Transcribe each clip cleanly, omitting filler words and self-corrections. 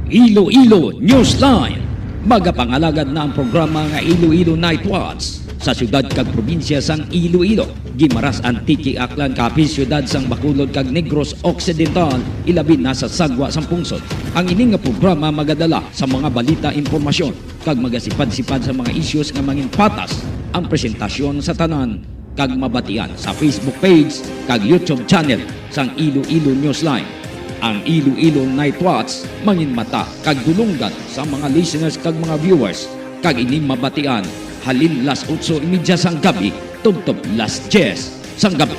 Iloilo Newsline. Magapangalagad na ang programa nga Iloilo Night Watch sa syudad kag probinsya sang Iloilo. Gimaras Antique Aklan kapin syudad sang Bacolod kag Negros Occidental ilabi na sa sagwa sang pungsod. Ang ini nga programa magadala sa mga balita, impormasyon kag magasipad-sipad sa mga issues nga mangin patas ang presentasyon sa tanan kag mabatian sa Facebook page kag YouTube channel sang Iloilo Newsline. Ang Iloilo Night Watch mangin mata kag dulunggan sa mga listeners kag mga viewers kag ining mabatian halin las 8:30 sang gabi tubtob las 10 sang gabi.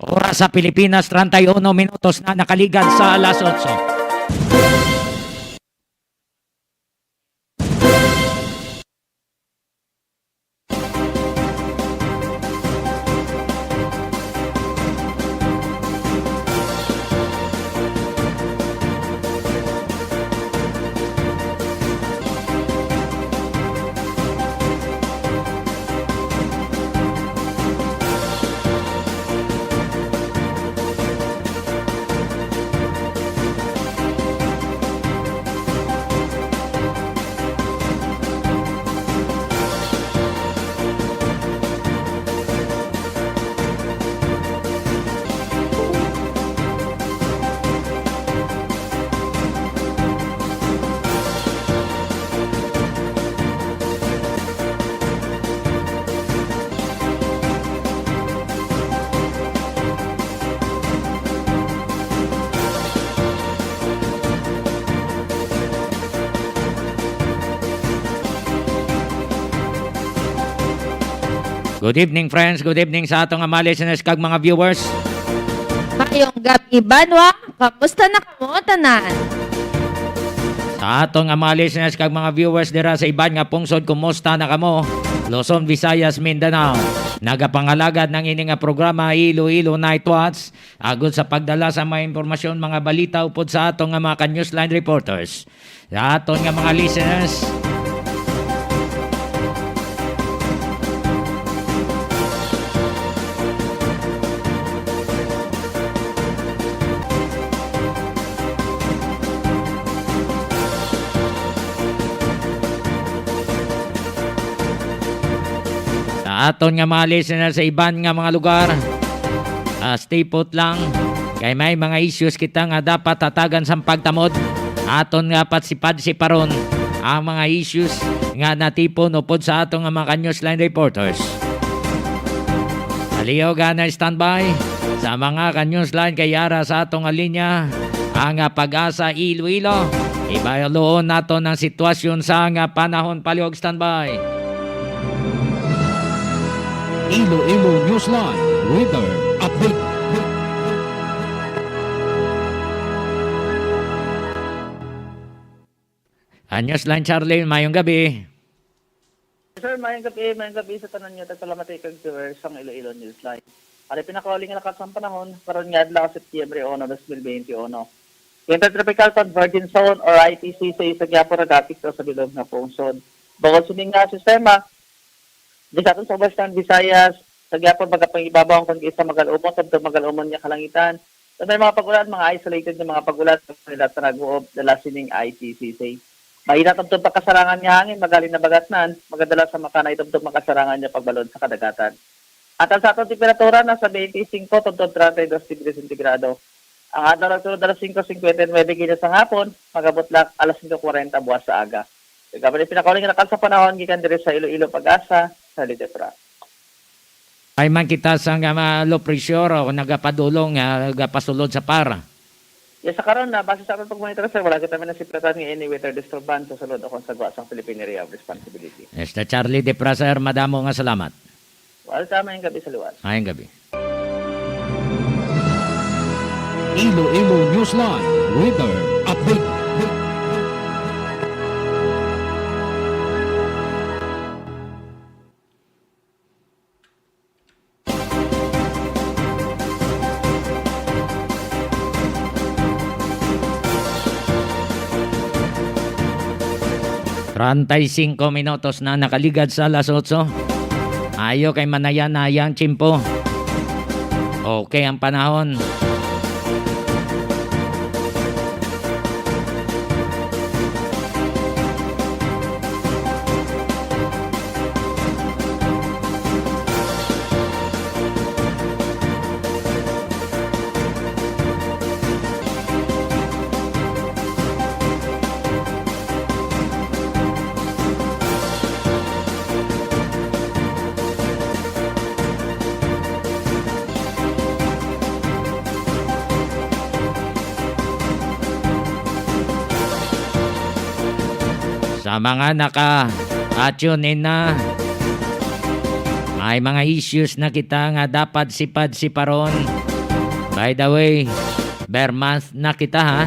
Oras sa Pilipinas, 31 minutos na nakaligan sa alas 8. Good evening friends, good evening sa atong mga listeners kag mga viewers. Mayong gabi, Banwa. Kamusta na kamo, tanan? Sa atong mga listeners kag mga viewers dira sa iban nga pungsod, kumusta na kamo? Luzon, Visayas, Mindanao. Nagapangalagad ng ini nga programa Iloilo Night Watch agud sa pagdala sa mga impormasyon, mga balita upod sa atong nga mga newsline reporters. Sa atong nga mga listeners, aton nga mga listeners sa iban nga mga lugar, stay put lang kay may mga issues kita nga dapat tatagan sa pagtamod. Aton nga patsipad-siparon ang mga issues nga natipon upod sa aton nga mga newsline reporters. Aliyo gana standby sa mga newsline kay yara sa atong nga linya ang Pag-asa Iloilo. Ibayaloon nato ng sitwasyon sa nga panahon. Palihog standby. Iloilo Newsline Weather Update. Newsline Charlie, mayong gabi. Sir, mayong gabi sa tanan niyo tagpalamatay kag viewers sang Iloilo Newsline. Ari pinakauli nga lakat sang panahon karon nga adlaw Setyembre 1, 2021. Intertropical Convergence Zone or ITC sa Isagyapon Ragapit sa bilog na pungsod. Bukod sa nga sistema, di sa atong sa Western Visayas, sa gyapon pagkapangibabaw kung isa magalumon, sabto magalumon niya kalangitan. So may mga pagulan, mga isolated ng mga pagulan nila sa nag-uob dala sining ITCC. Mahina tugtog pagkasarangan niya hangin, magaling na bagatnan, magadala sa makana itugtog makasarangan niya pagbalod sa kadagatan. At ang sa atong temperatura nasa 25 tugtog 32 degrees centigrado. Ang adlaw nagsunod alas 5:59 ginas sa hapon, magabot lang alas 5:40 buwas sa aga. Gabali pinakauli nga nakal sa panahon gikan diri sa Iloilo Pag-asa sa Lidefra. Ay man kita sa nga low pressure o nagapadulong nagapasulod sa para. Yes, sa karon na base sa atong pagmonitor sir, wala kita man nasiplatan nga any weather disturbance sa sulod akong sagwa sang Philippine Area of Responsibility. Mr. Charlie De Praser, madamo nga salamat. Wala tama yung gabi sa luwas. Ayong gabi. Iloilo Newsline Weather Update. 35 minutos na nakaligad sa alas 8. Ayo kay manayan-nayang chimpo. Okay ang panahon. Sa mga naka-tune in na, may mga issues na kita nga dapat sipad-siparon. By the way, bare month na kita ha.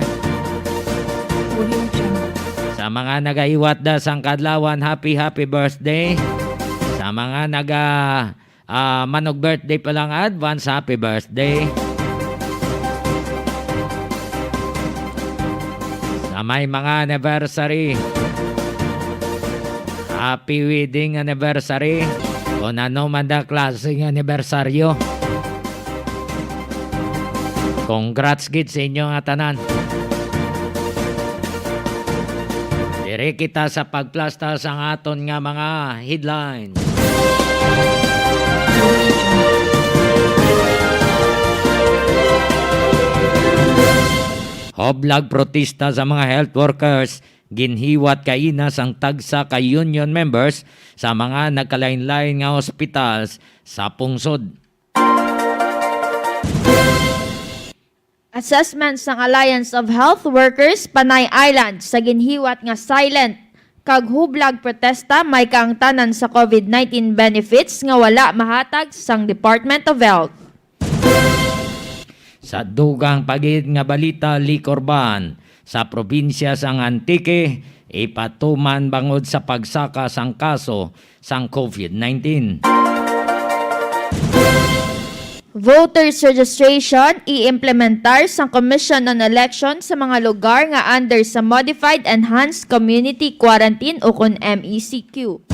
Sa mga nagaiwat da sang kadlawan, happy birthday. Sa mga manog birthday pa lang, advance happy birthday. Sa may mga anniversary, happy wedding anniversary. Kung ano man da klaseng anibersaryo. Congrats gid sa inyo nga tanan. Dire kita sa pagplasta sa aton nga mga headlines. Hoblag protesta sa mga health workers. Ginhiwat kainas ang tagsa ka union members sa mga nagkalain-lain nga hospitals sa pungsod. Assessments ng Alliance of Health Workers Panay Island sa ginhiwat nga silent kag hublag protesta may kaangtanan sa COVID-19 benefits nga wala mahatag sang Department of Health. Sa dugang pagid nga balita Licorban sa probinsya sang Antique, ipatuman bangod sa pagsaka sang kaso sang COVID-19. Voters registration i-implementar sang Commission on Election sa mga lugar nga under sa Modified Enhanced Community Quarantine o kun MECQ.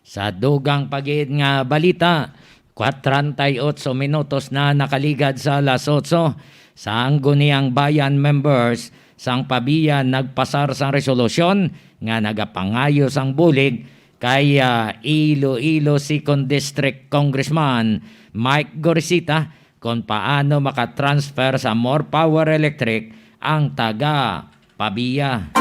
Sa dugang pagid nga balita, 48 minutos na nakaligad sa alas 8. Sa Angguniang Bayan members sang pabiyan nagpasar sang resolusyon nga nagapangayo sang bulig kay Iloilo 2nd District Congressman Mike Gorisita kung paano makatransfer sa More Power Electric ang taga pabiya.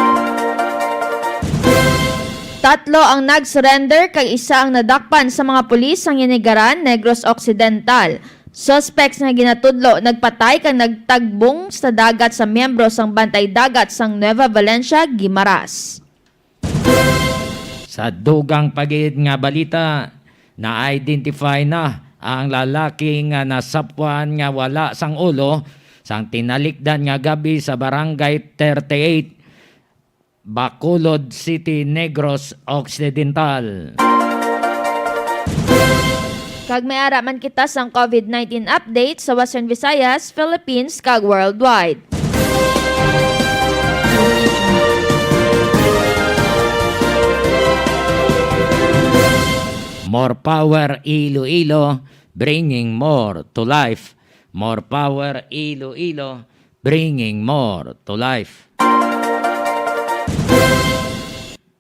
3 ang nag-surrender kay isa ang nadakpan sa mga pulis sang Yinigaran, Negros Occidental. Suspects nga ginatudlo nagpatay kang nagtagbong sa dagat sa miyembro sang Bantay Dagat sang Nueva Valencia, Guimaras. Sa dugang pagid nga balita, na-identify na ang lalaki nga nasapwan nga wala sang ulo sang tinalikdan nga gabi sa Barangay 38, Bacolod City, Negros Occidental. Kag may ara man kita sang COVID-19 update sa Western Visayas, Philippines kag worldwide. More Power Iloilo, bringing more to life. More Power Iloilo, bringing more to life.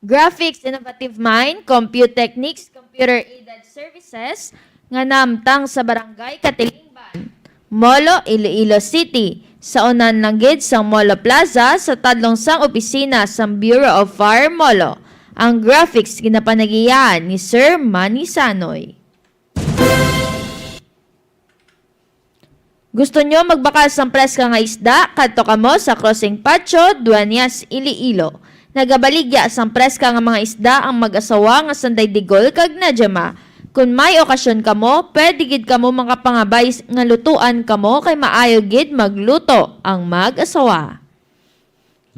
Graphics Innovative Mind, Compute Techniques, Computer-Aided Services, nga namtang sa Barangay Katilingban, Molo, Iloilo City. Sa unan lang gid sang Molo Plaza sa tadlong sang opisina sang Bureau of Fire Molo. Ang graphics ginapanagiyan ni Sir Manny Sanoy. Gusto nyo magbakas ng preska nga isda? Kadto kamo sa Crossing Patio, Dueñas, Iloilo. Nagabaligya sang preska nga mga isda ang mag-asawa nga Sanday Digol kag Najama. Kung may okasyon kamo, pwede gid kamo makapangabay nga lutuan kamo kay maayo gid magluto ang mag-asawa.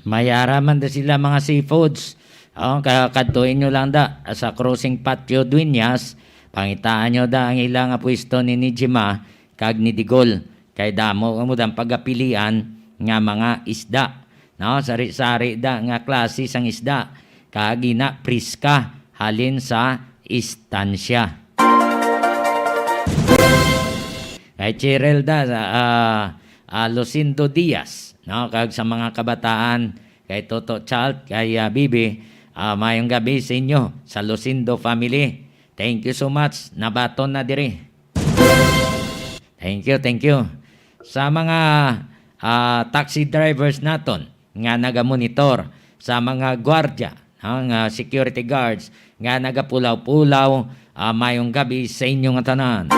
Mayara man da sila mga seafoods. Kaya kadtuin nyo lang da sa Crossing Patio, Dueñas. Pangitaan nyo da ang ilang pwesto ni Nijima kag ni Digol. Kay damo mo dang pagapilian nga mga isda. No, sari-sari da nga klase sang isda. kagina priska halin sa istansya. Kay Chirelda Lucindo Diaz, no, kag sa mga kabataan, kay Toto Chalt, kay Bibi, mayong gabi sa inyo sa Lucindo family. Thank you so much. Nabaton na diri. Thank you. Sa mga taxi drivers naton nga naga-monitor, sa mga gwardiya, ang security guards nga nagapulaw-pulaw, mayong gabi sa inyong tanan.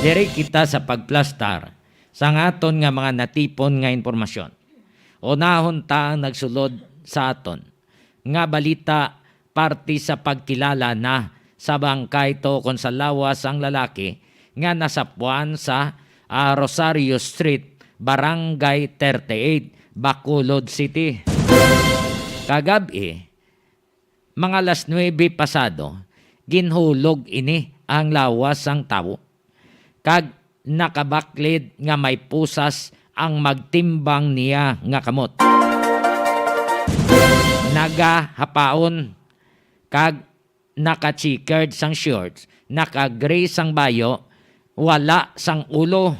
Diri kita sa pagplastar sa aton nga mga natipon nga informasyon. Unahon ta ang nagsulod sa aton nga balita parte sa pagkilala na sa bangkay to kon sa lawas ang lalaki nga nasapuan sa Rosario Street, Barangay 38, Bacolod City. Kagabi, mga alas 9 pasado, ginhulog ini ang lawas ang tawo. Kag nakabaklid nga may pusas ang magtimbang niya nga kamot. Nagahapaon kag naka-checkered sang shorts, naka-gray sang bayo, wala sang ulo.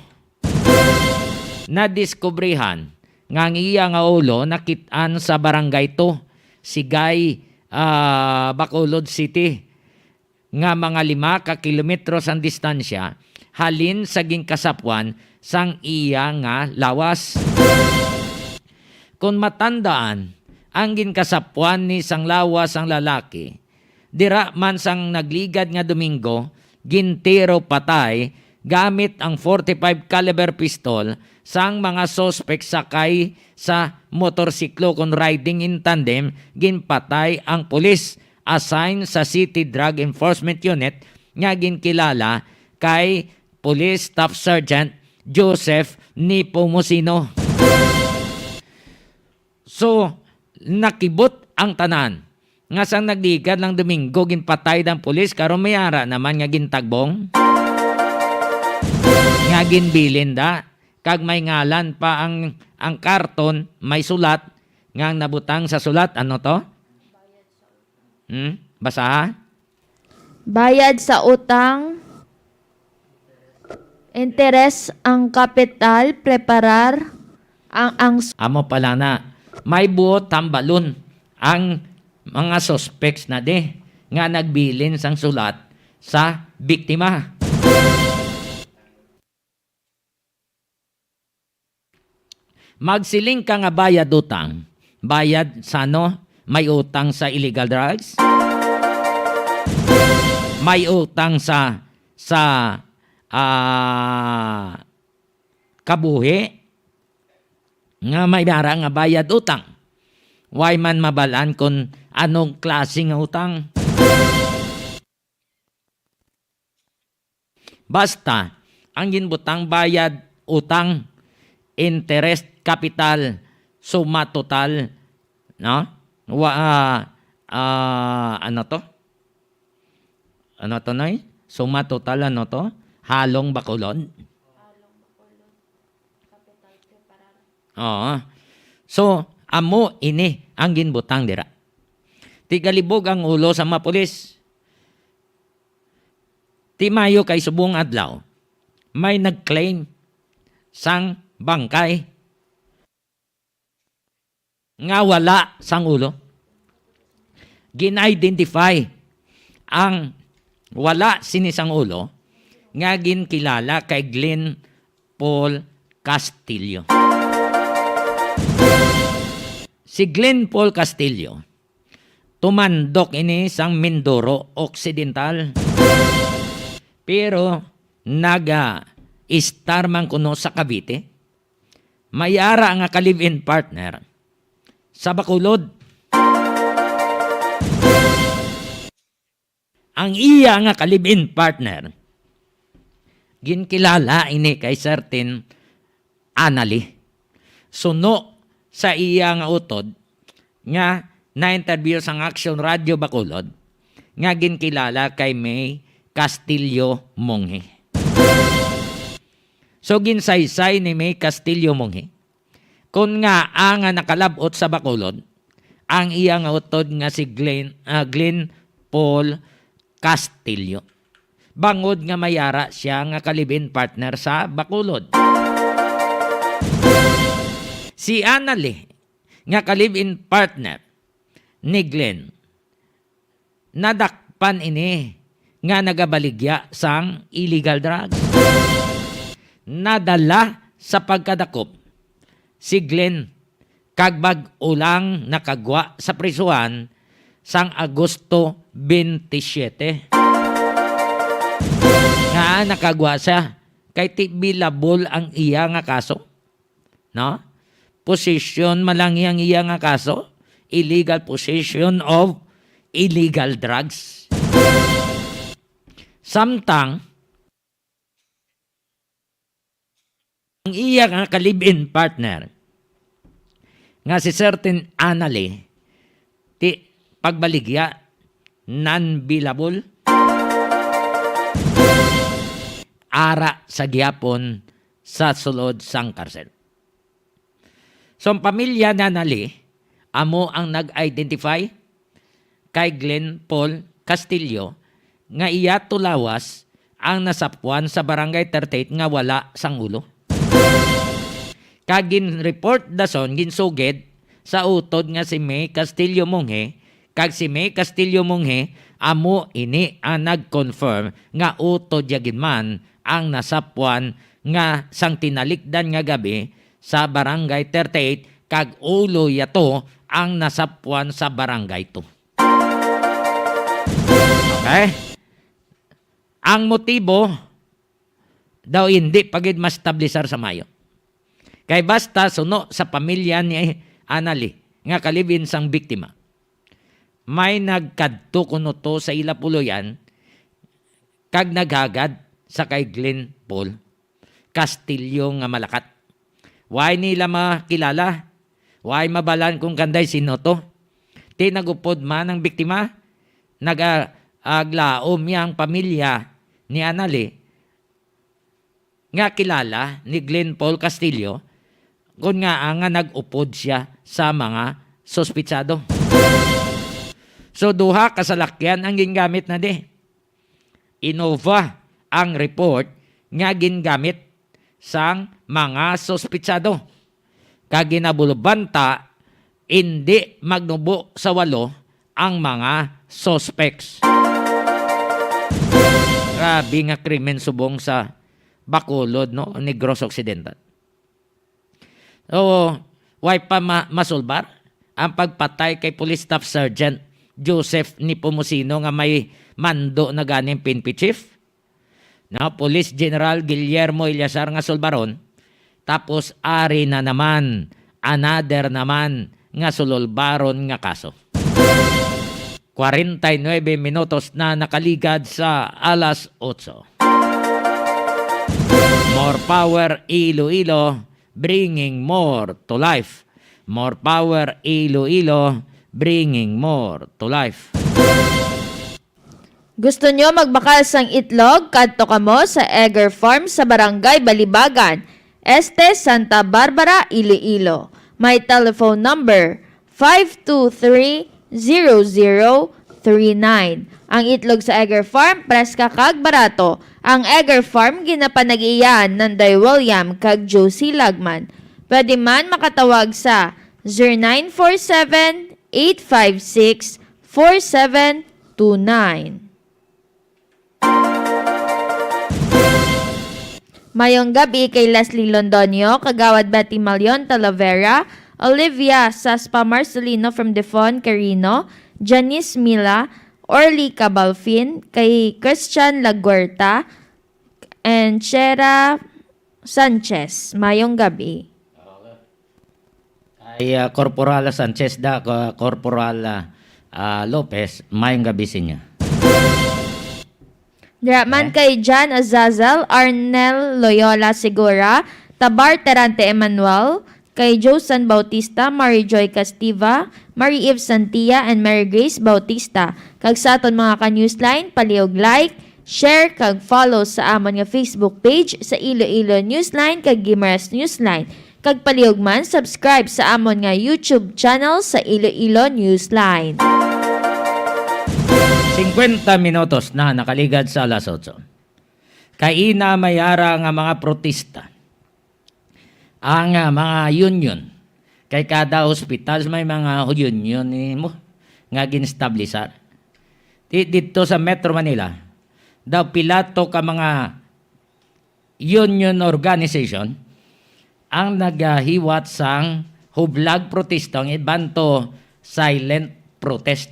Nadiskubrihan nga iya nga ulo nakitaan sa barangay to, Sigay, Bacolod City, nga mga 5 kilometros ang distansya halin sa ginkasapuan sang iya nga lawas. Kung matandaan, ang ginkasapuan ni sang lawas ang lalaki, dira man sang nagligad nga Domingo, gintiro patay gamit ang 45 caliber pistol sang mga suspect sakay sa motorsiklo kon riding in tandem, ginpatay ang pulis assigned sa City Drug Enforcement Unit nga ginkilala kay Police Staff Sergeant Joseph Nepomuceno. So, nakibot ang tanan. Nga sang nagligad lang Domingo, ginpatay ng pulis, karon mayara naman nga gintagbong. Nga ginbilin da. Kag may ngalan pa ang karton, may sulat. Nga nabutang sa sulat, ano to? Basa? Bayad sa utang, interes ang kapital, preparar ang Amo pala na, may buot tambalon ang mga suspects na nga nagbilin sang sulat sa biktima. Magsiling ka nga bayad utang. Bayad sa ano? May utang sa illegal drugs? May utang sa kabuhi? Nga may bara nga bayad utang. Why man mabalaan kung anong klase nga utang? Basta, ang ginbutang bayad utang, interest, capital, suma total, no? Ano to? Ano to, Noy? Suma total, ano to? Halong Bacolod? Oo. So, amo ini ang ginbutang dira. Tigalibog ang ulo sa mga pulis. Timayo kay subong adlaw, may nag-claim sang bangkay nga wala sang ulo. Gin-identify ang wala sinisang ulo nga ginkilala kay Glenn Paul Castillo. Si Glenn Paul Castillo, tumandok ini sang Mindoro Occidental. Pero naga-star man kuno sa Cavite. Mayara nga ka-live-in partner sa Bacolod. Ang iya nga ka-live-in partner, ginkilala ini kay certain Anali. Suno sa iya nga utod nga na-interview sang Action Radio Bacolod nga ginkilala kay May Castillo Monghe. So ginsaysay ni May Castillo Monghe kung nga ang nakalabot sa Bacolod ang iyang utod nga si Glenn Paul Castillo. Bangod nga mayara siya nga kalibin partner sa Bacolod. Si Annalie nga kalibin partner ni Glenn nadakpan ini nga nagabaligya sang illegal drugs. Nadala sa pagkadakop si Glenn kagbag ulang nakagwa sa prisuhan sang Agosto 27. Nga nakagwa siya kay tibilabol ang iya nga kaso. No? Possession malang yang iya nga kaso. Illegal possession of illegal drugs. Samtang ang iya nga kalibin partner nga si certain Annalie ti pagbaligya non-billable ara sa gihapon sa sulod sang karsel. So ang pamilya na Annalie amo ang nag-identify kay Glenn Paul Castillo nga iya tulawas ang nasapuan sa barangay 38 nga wala sang ulo. Kagin report dason ginsugid sa utod nga si May Castillo Monghe kag si May Castillo Monghe amo ini ang nag-confirm nga utod yagin man ang nasapuan nga sang tinalikdan nga gabi sa barangay 38 kag ulo yato ang nasapuan sa barangay to. Okay? Ang motibo daw hindi pagid mastablisar sa mayo. Kay basta suno sa pamilya ni Annalie nga kalibin sang biktima. May nagkadto kuno to sa ila puloyan kag naghagad sa kay Glenn Paul Castillo nga malakat. Why nila makilala? Why mabalan kung kanday sino to? Ti nagupod man ang biktima nag-aglaom yang pamilya ni Annalie nga kilala ni Glenn Paul Castillo kung nga nag-upod siya sa mga sospitsado. So duha kasalakyan ang gingamit na di. Innova ang report nga gingamit sang mga sospitsado. Kaginabulubanta hindi magnubo sa 8 ang mga suspects. Grabe nga krimen subong sa Bacolod, no? Negros Occidental. So, why pa masulbar ang pagpatay kay Police Staff Sergeant Joseph Nipomuceno nga may mando na ganing PNP Chief? No, Police General Guillermo Eliazar nga sulbaron. Tapos ari na naman, another naman nga sulolbaron nga kaso. 49 minutos na nakaligad sa 8:00. More power Iloilo, bringing more to life. More power Iloilo, bringing more to life. Gusto nyo magbakal sang itlog? Kadto kamo sa Egger Farm sa Barangay Balibagan, Este, Santa Barbara, Iloilo. My telephone number 523-0039. Ang itlog sa Egger Farm, preska kag barato. Ang Egger Farm ginapanag-iyan ng Day William kag Josie Lagman. Pwede man makatawag sa 0947-856-4729. Mayong gabi kay Leslie Londonio, Kagawad Betty Malion Talavera, Olivia Saspa Marcelino from Defon, Carino, Janice Mila, Orly Cabalfin, kay Christian Laguerta, and Chera Sanchez. Mayong gabi. Ay Corporal Sanchez da, Corporal Lopez, mayong gabi sa inyo. Draman kay John Azazel, Arnel Loyola Segura, Tabar Terante Emmanuel, kay Josan Bautista, Mary Joy Castiva, Mary Eve Santia, and Mary Grace Bautista. Kag sa aton mga ka-newsline, paliog like, share, kag follow sa amon nga Facebook page sa Iloilo Newsline kag Gimaras Newsline. Kag palihog man, subscribe sa amon nga YouTube channel sa Iloilo Newsline. 50 minutos na nakaligad sa alas 8. Kaina mayara nga mga protesta. Ang mga union. Kay kada hospital may mga union mo nga ginstabilisar. Dito sa Metro Manila, daw pilato ka mga union organization ang naghiwat sang hublag protesta ng ibanto silent protest.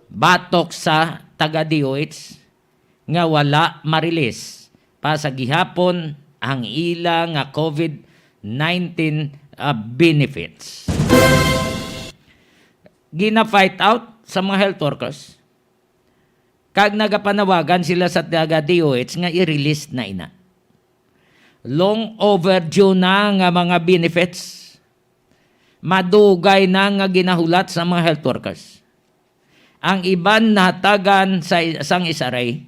Batok sa taga-DOH nga wala marilis pa sa gihapon ang ilang COVID-19 benefits. Gina-fight out sa mga health workers. Kag nagapanawagan sila sa taga-DOH nga i-release na ina. Long overdue na nga mga benefits. Madugay na nga ginahulat sa mga health workers. Ang iban nahatagan sa isang isaray,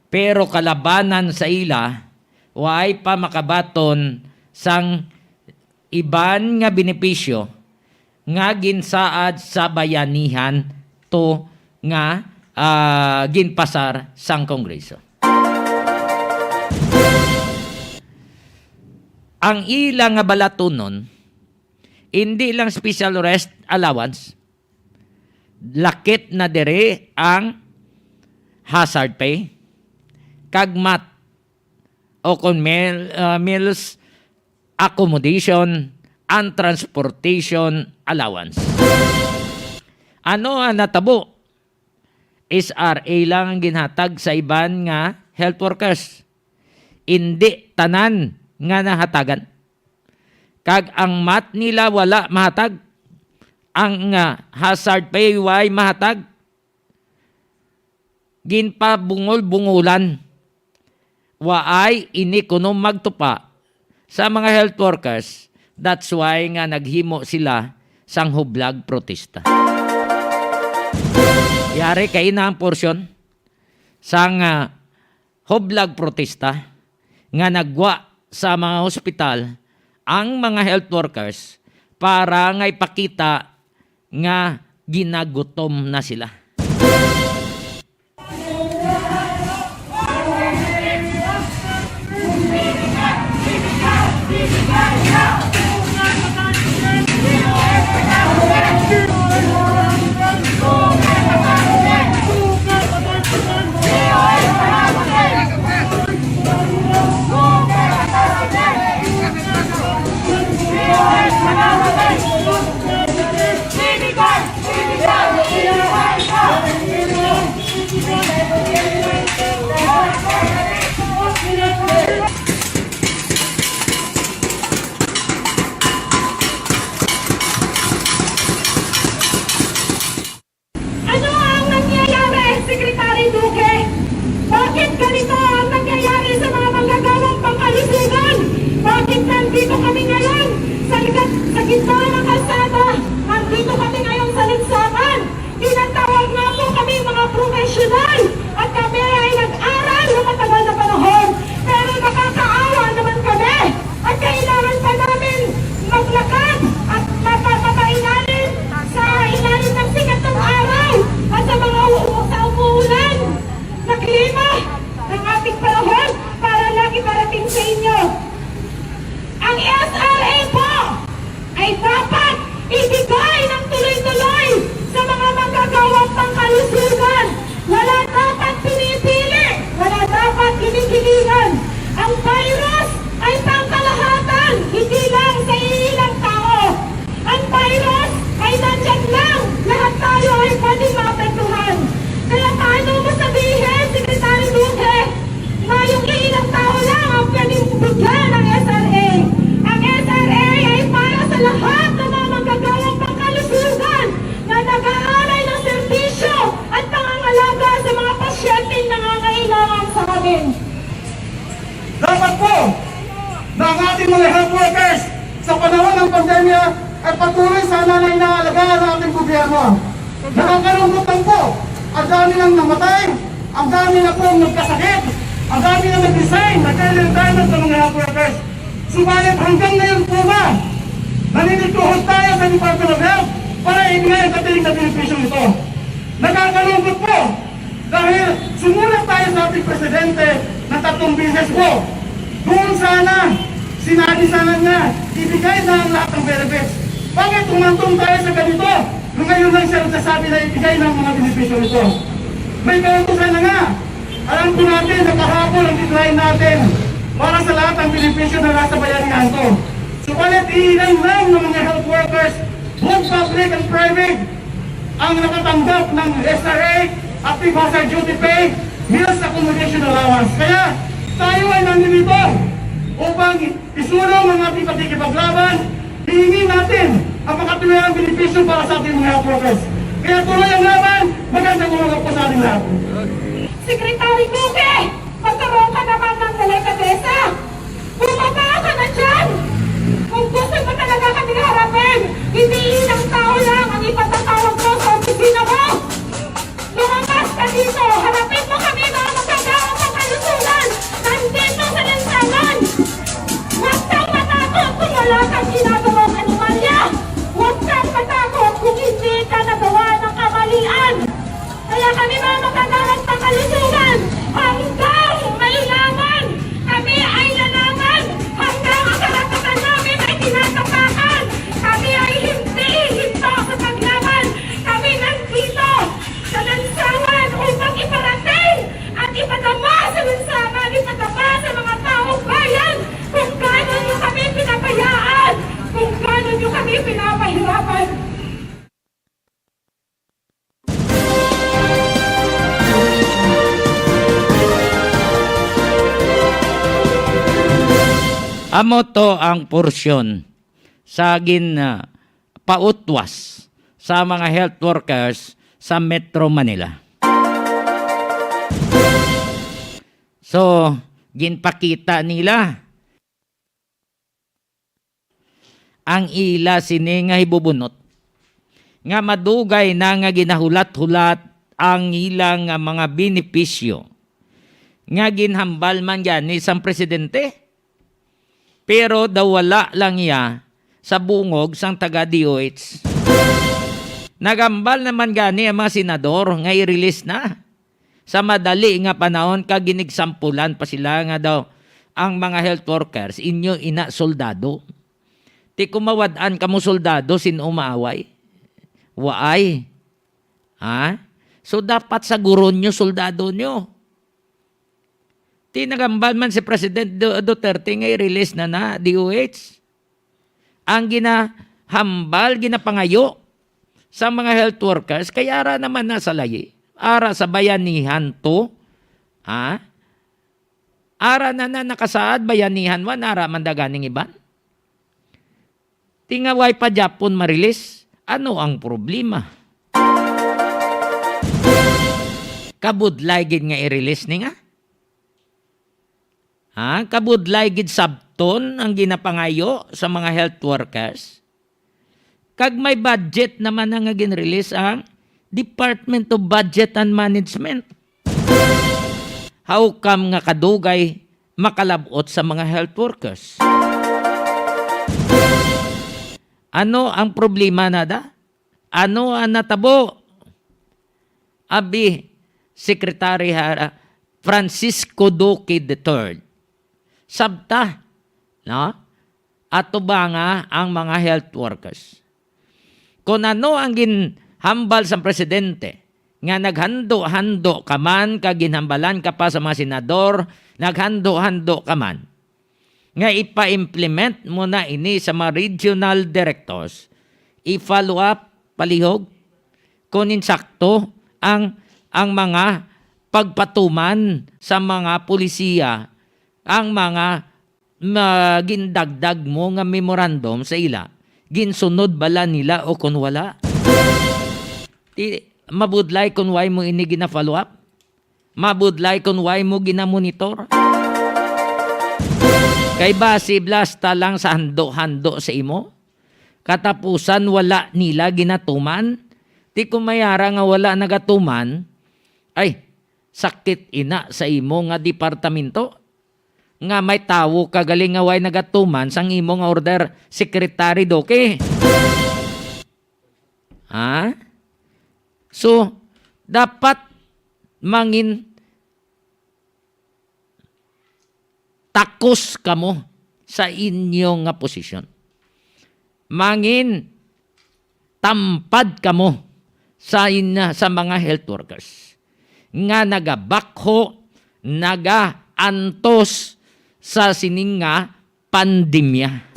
pero kalabanan sa ila, way pa makabaton sang iban nga benepisyo nga ginsaad sa bayanihan to nga ginpasar sang Kongreso. Ang ilang nga balatunon, hindi lang special rest allowance, lakit na dere ang hazard pay, kagmat o kung meals accommodation and transportation allowance. Ano ang natabo? SRA lang ang ginhatag sa iban nga health workers. Hindi tanan nga nahatagan. Kag ang mat nila wala mahatag. Ang hazard pay way mahatag. Ginpa bungol-bungulan. Waay inikunom magtupa sa mga health workers. That's why nga naghimo sila sang hublag protesta. Yari kay na ang porsyon sang hublag protesta nga nagwa sa mga hospital ang mga health workers para nga ipakita nga ginagutom na sila. Ano ang nangyayari, Secretary Duque? Bakit ganito ang nangyayari sa mga manggagawang pangkalusugan? Bakit nandito kami ngayon sa gitna ng kalsada? Nandito kami ngayon sa Linsakan. Tinatawag nga po kami mga profesional at kami ay nag-aral ng matagal na panahon. Pero nakakaawa naman kami at kailangan pa namin maglakad at mapapainanin sa ilalim ng sikat ng araw at sa mga umuulan na klima ng ating panahon para lang iparating sa inyo. Ang SRA po ay dapat ibigay ng tuloy-tuloy sa mga manggagawang pangkalusugan. Wala dapat pinipili, wala dapat kinikilingan. Ang virus ay pangkalahatan, hindi lang sa ilang tao. Ang virus ay nandyan lang, lahat tayo ay pwedeng maapektuhan. Kaya paano mo sabihin, Secretary Duque, na yung ilang tao lang ang pwedeng bigyan ng SRA? Ang SRA ay para sa lahat ng mga manggagawang pangkalusugan na nag-aalay ng serbisyo at pangangalaga sa mga pasyenteng nangangailangan sa amin. Dapat po na ang ating mga health workers sa panahon ng pandemya ay patuloy sana na inaalagaan ng ating gobyerno. Nakakalungkot lang po, ang dami nang namatay, ang dami na po nagkasakit, ang dami na nag-resign, nag-retirement sa mga health workers. Subalit hanggang ngayon po ba, naninituhod tayo sa Department of Health para ibigay ang katiling na benepisyo ito. Nakakalungkot po dahil sumulat tayo sa ating presidente na 3 beses po. Doon sana, sinabi sana niya, ibigay na ang lahat ng benefits. Bakit tumantong tayo sa ganito? Nung ngayon lang siya nagsasabi na ibigay ng mga benepisyo nito. May kautusan na nga. Alam po natin na kahapon ang deadline natin para sa lahat ng benepisyo na nasa bayanihan ko. Subalit ilan lang ng mga health workers, both public and private, ang nakatanggap ng SRA, active hazard duty pay, meals accommodation allowance. Kaya tayo ay nandito upang isulong ang ating pagkikipaglaban, hihingi natin ang makatuwirang benepisyo para sa ating mga health workers. Kaya tuloy ang laban, magandang umaga po sa ating lahat. Secretary Duque, magkaroon ka naman ng delikadesa. Bumaba ka na dyan! Kung gusto mo talaga kami harapin, hindi ilang tao lang ang ipatatawag mo sa opisina mo. Lumabas ka dito, harapin mo kami mga magkagawa ng kalusugan. Nandito sa lansangan. Huwag kang matakot kung wala kang ginagawang anomalya. Huwag kang matakot kung hindi ka nagawa ng kamalian. Kaya kami mga magkagawa ng kalusugan, hanggang may laman, kami ay lalaman. Hanggang ang karapatan namin ay tinatapakan. Kami ay hindi hinto sa paglaban. Kami nandito sa lansangan upang iparating at ipadama sa lansangan, ipadama sa mga taong bayan kung gaano nyo kami pinabayaan, kung gaano nyo kami pinapahirapan. Amo to ang porsyon sa pautwas sa mga health workers sa Metro Manila. So, ginpakita nila ang ila sini nga hibubunot nga madugay na nga ginahulat-hulat ang ilang mga benepisyo nga ginhambal man yan ni isang presidente. Pero daw wala lang iya sa bungog sang taga-DOH. Nagambal naman gani ang mga senador nga i-release na. Sa madali nga panahon kag ginigsampulan pa sila nga daw ang mga health workers inyo ina soldado. Ti kumawad-an kamo soldado sino umaaway? Waay. Ha? So dapat sa guro nyo soldado nyo. Tinagambal man si President Duterte nga i-release na DOH. Ang ginahambal, ginapangayo sa mga health workers, kaya ara naman nasa layi. Ara sa bayanihan to. Ha? Ara na nakasaad, bayanihan wan, ara mandaganing iban. Tingaway pa Japon marilis. Ano ang problema? Kabudlay gid nga i-release ni nga. Kabudlay gid sabton ang ginapangayo sa mga health workers. Kag may budget naman nga gin-release ang Department of Budget and Management. How come nga kadugay makalabot sa mga health workers? Ano ang problema nada? Ano ang natabo? Abi, Secretary Francisco Duque III. Sabta, no? Ato ba nga ang mga health workers? Kung ano ang ginhambal sa presidente, nga naghando-hando ka man, kaginhambalan ka pa sa mga senador, naghando-hando ka man, nga ipa-implement mo na ini sa mga regional directors, i-follow up, palihog, kung insakto ang mga pagpatuman sa mga pulisiya, ang mga gindagdag mo nga memorandum sa ila, ginsunod bala nila o kung wala. Mabudlay kung why mo ini gina-follow up? Mabudlay kung why mo gina-monitor? Kay base blasta lang sa hando-hando sa imo? Katapusan wala nila ginatuman? Ti kumayara nga wala nagatuman, ay sakit ina sa imo nga departamento. nga may tawo kagaling nga way nagatuman sang imong order Secretary Duque. Ha? So, dapat mangin takos kamo sa inyong nga posisyon. Mangin tampad kamo sa mga health workers nga nagabakho, nagaantos sa sining nga pandemya.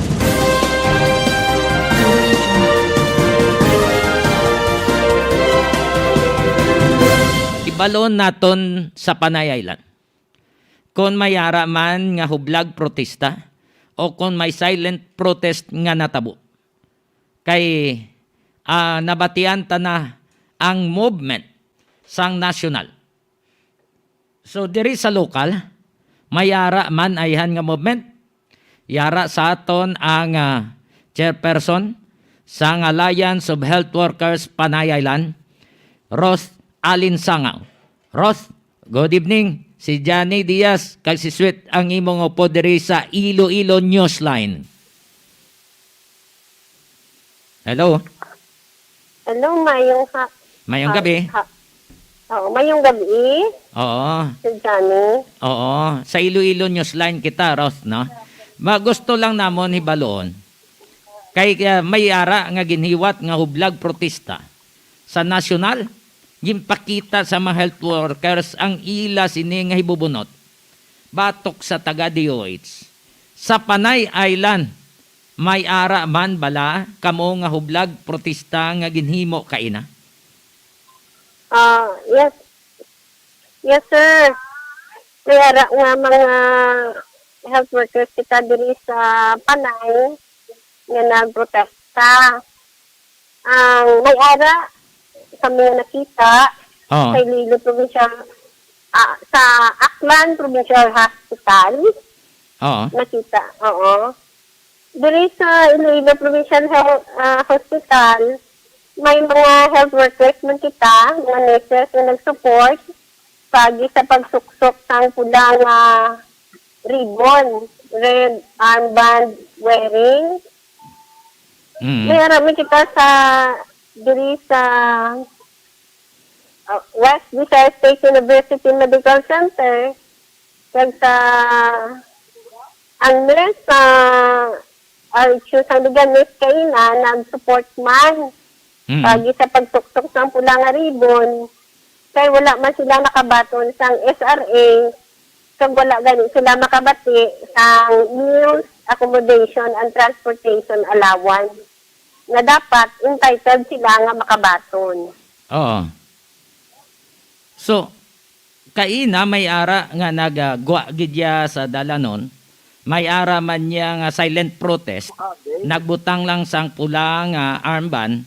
Ibalon naton sa Panay Island. Kung mayara man nga hublag protesta o kung may silent protest nga natabo. Kay nabatian ta na ang movement sang national. So diri sa lokal, mayara man ayhan nga movement. Yara sa aton ang chairperson sang Alliance of Health Workers Panay Island, Ross Alinsangaw. Ross, good evening. Si Johnny Diaz, kag si Sweet ang imong upo diri sa Iloilo Newsline. Hello. Hello, Mayong gabi. Oo, mayong gabi. Oo. Si Johnny. Oo. Sa Iloilo Newsline kita, Ross, no? Gusto lang namon hibaloon. Kay may ara nga ginhiwat nga hublag protesta sa nasyonal. Gimpakita sa mga health workers ang ila sini nga hibubunot. Batok sa taga DOH. Sa Panay Island, may ara man bala kamo nga hublag protesta nga ginhimo kaina? Yes. Yes, sir. May ara nga mga health workers kita diri sa Panay nga nagprotesta. May ara kami nga nakita Oo. sa Iloilo Provincial, sa Aklan Provincial Hospital. Oo. Nakita, oo. Diri sa Iloilo Provincial Hospital, may mga health workers man kita, mga nurses na nag-support pagi sa pagsuksok ng pulang ribbon, red armband wearing. Mm. May arami kita sa diri sa West Visayas State University Medical Center, kag sa ang nurse sa ang lugar nurse kaina nag-support man Mm. pagi sa pagtuksok ng pula nga ribbon, kay wala man sila nakabaton sang SRA, kag wala gani sila makabati sang meals, accommodation and transportation allowance na dapat entitled sila nga makabaton. Oo. So, kaina may ara nga nagagwa gidya sa dalanon, may ara man niya nga silent protest, nagbutang lang sang pula nga armband,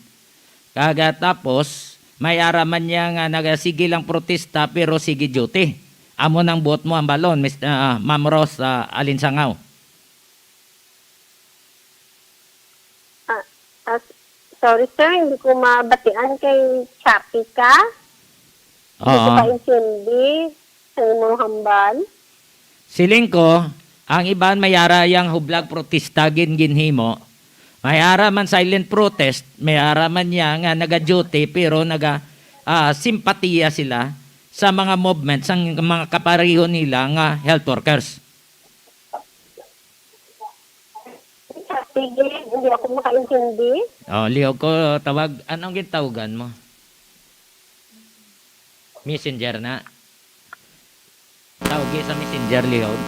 kaga tapos may ara man niya nga nagasige lang protesta pero sige duty. Amo nang buot mo ang balon, Ma'am Ross Alinsangaw. Sorry sir, hindi ko mabatian kay Chappy ka. Hindi ko Oo. pa-intindi sa imong hambal. Siling ko, ang iban mayara yang hublag protesta ginhimo. Mayara man silent protest, mayara man niya nga naga-duty pero simpatiya sila sa mga movements ang mga kapareho nila nga health workers. Sige, hindi ako makaintindi. Oh, liog ko tawag, anong gitawagan mo? Messenger na. Tawag sa Messenger liog.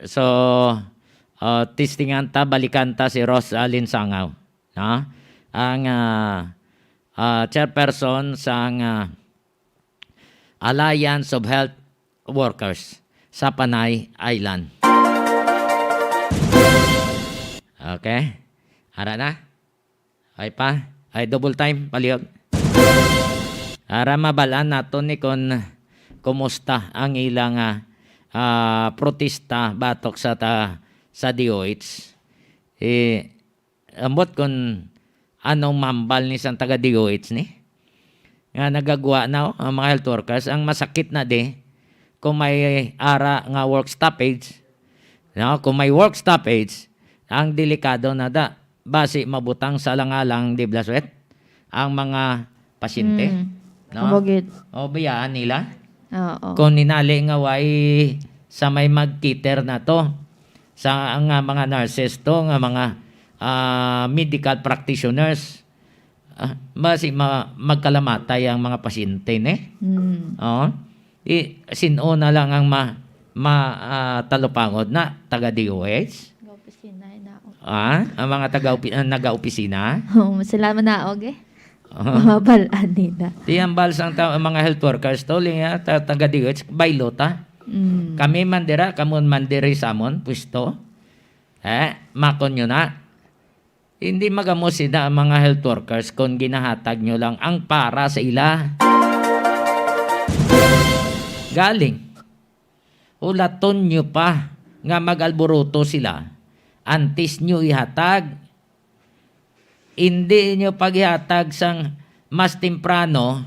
So, testingan ta, balikan ta si Ross Alinsangaw. No? Ang chairperson sa Alliance of Health Workers sa Panay Island. Okay? Ara na? Ay pa? Ay double time, paliog. Ara mabalaan nato ni kon kumusta ang ilang protesta batok sa DOH. Ambot kon anong mambal ni sang taga DOH ni? nga nagagawa na ang mga health workers. Ang masakit na kung may ara nga work stoppage, no? Kung may work stoppage, ang delikado na base mabutang sa langalang di blaswet ang mga pasyente. No? Kabugit. O bayaan nila. Oo. Kung ninali nga way sa may magkiter na to, sa nga mga nurses to, nga mga medical practitioners, base magkalamatay ang mga pasyente, ne? Oo. Sino na lang ang talupangod na taga-DOH? Ang mga naga-opisina? Salamat na, okay? Mabalaan nila. Tiyang balsang mga health workers to, taga-DOH, baylota. Kami mandira, kamon mandiri samon, pwesto. Makon nyo na. Hindi magamo sila ang mga health workers kung ginahatag nyo lang ang para sa ila. Galing. Ulaton nyo pa nga mag-alburuto sila. Antes nyo ihatag. Hindi nyo paghihatag sang mas temprano,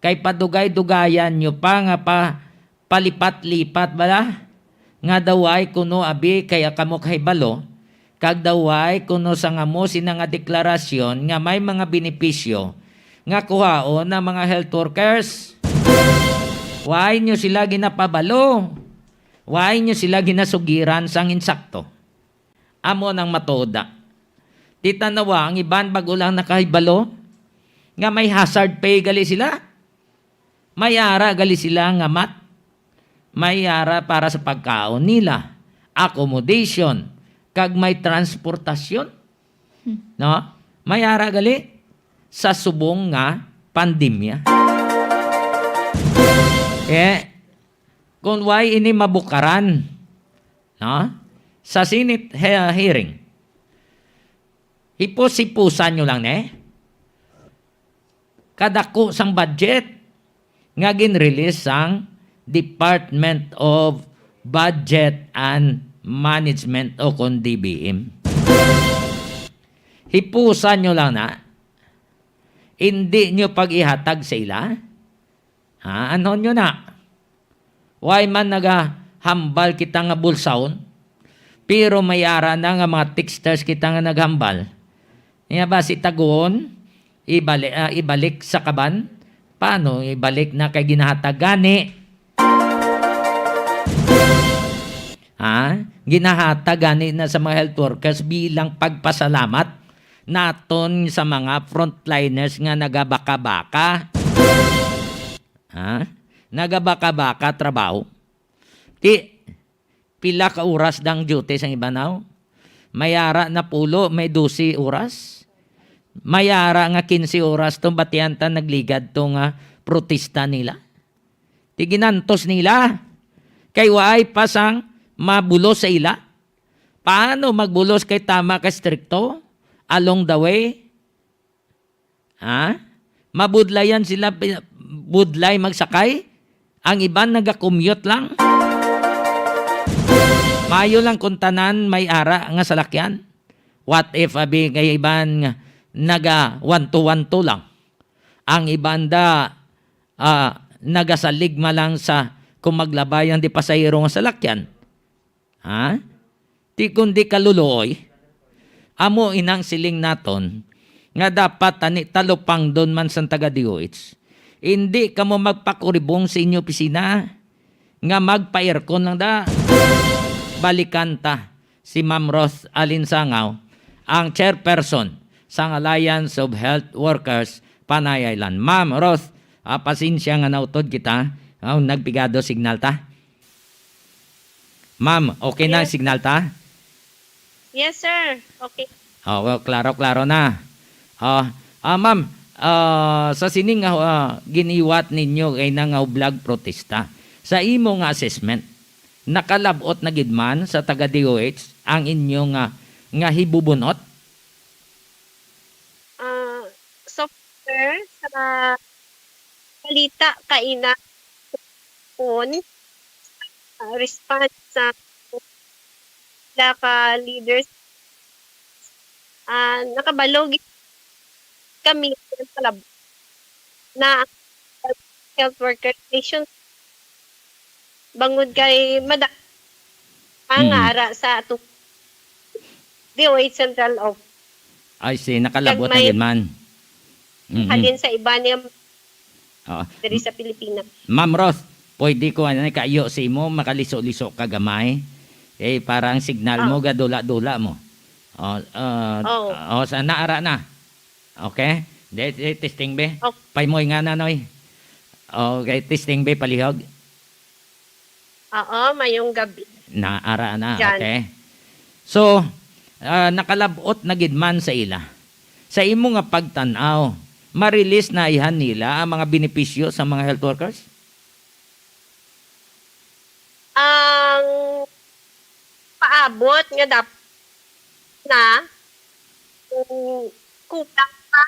kay padugay-dugayan nyo pa nga palipat-lipat bala. Nga daway kuno abi kaya kamo kay balo, kag daway kuno sa nga mo sina nga deklarasyon nga may mga benepisyo nga kuhaon ng mga health workers. Why nyo sila ginapabalo? Why nyo sila ginasugiran sang insakto? Amo nang matoda. Titanawa ang iban bago lang nakahibalo nga may hazard pay gali sila. May ara gali sila nga mat. May ara para sa pagkaon nila, accommodation, kag may transportasyon. No? May ara gali sa subong nga pandemya. Kung why ini mabukaran, no? Sa Senate hearing, ipos-ipusan nyo lang kadako sang budget nga gin-release sang Department of Budget and Management o kung DBM. Hipusan nyo lang na. Hindi nyo pag-ihatag sa ila. Ano nyo na? Why man nagahambal kita nga bulsaon, pero may ara na nga mga texters kita nga naghambal. Nga ba si tagon, ibalik sa kaban? Paano? Ibalik na kay ginahatag gani. Ginahatag gani na sa mga health workers bilang pagpasalamat naton sa mga frontliners nga nagabaka-baka. Nagabaka-baka trabaho. Pila ka oras dang duty sa ibanaw? Mayara na pulo, may 12 oras. Mayara nga 15 oras tong batiyanta nagligad tong protesta nila. Ginantos nila. Kay waay pasang mabulos sa ila. Paano magbulos kay tama ka strikto? Along the way? Mabudlayan sila, budlay magsakay? Ang iban nag-commute lang? Mayo lang kung tanan may ara nga salakyan. What if abi kay iban nga naga 1-2 lang? Ang ibanda nagasaligma lang sa kung maglabayan di pasahero nga salakyan. Ti kundi kaluluoy. Amo inang siling naton nga dapat talupang doon man sa taga-DOH. Hindi ka mo magpakuribong sa inyo opisina nga magpa-aircon lang da. Balikan ta si Ma'am Roth Alinsangaw, ang chairperson sa Alliance of Health Workers Panay Island. Ma'am Roth, pasensya nga nautod kita. Nagpigado signal ta. Ma'am, okay na signal ta? Yes, sir. Okay. Well, klaro-klaro na. Ma'am, sa sining giniwat ninyo kay nga vlog protesta. Sa imo nga assessment, nakalabot na gidman sa taga-DOH ang inyong nga hibubunot? So, sir, sa balita kaina response sa ka leaders nakabalog kami sa lab na health worker station bangod kay angara sa atong DOH Central Office. I see, nakalabot na Kag may- gid man. Halin sa iba niya Oo. diri sa Pilipinas. Ma'am Ross, pwede ko kayo sa imo makaliso-liso ka gamay. Parang signal mo gadula-dula mo. Oo. Sa naara na. Okay? Testing be. Okay. Paymoy nga na noy. Okay, testing be palihog. Oo, mayong gabi. Naara na, Yan. okay. So, nakalabot na gidman sa ila. Sa imo nga pagtanaw, ma-release na ihan nila ang mga benepisyo sa mga health workers? Ang paabot nga dapat na kulang pa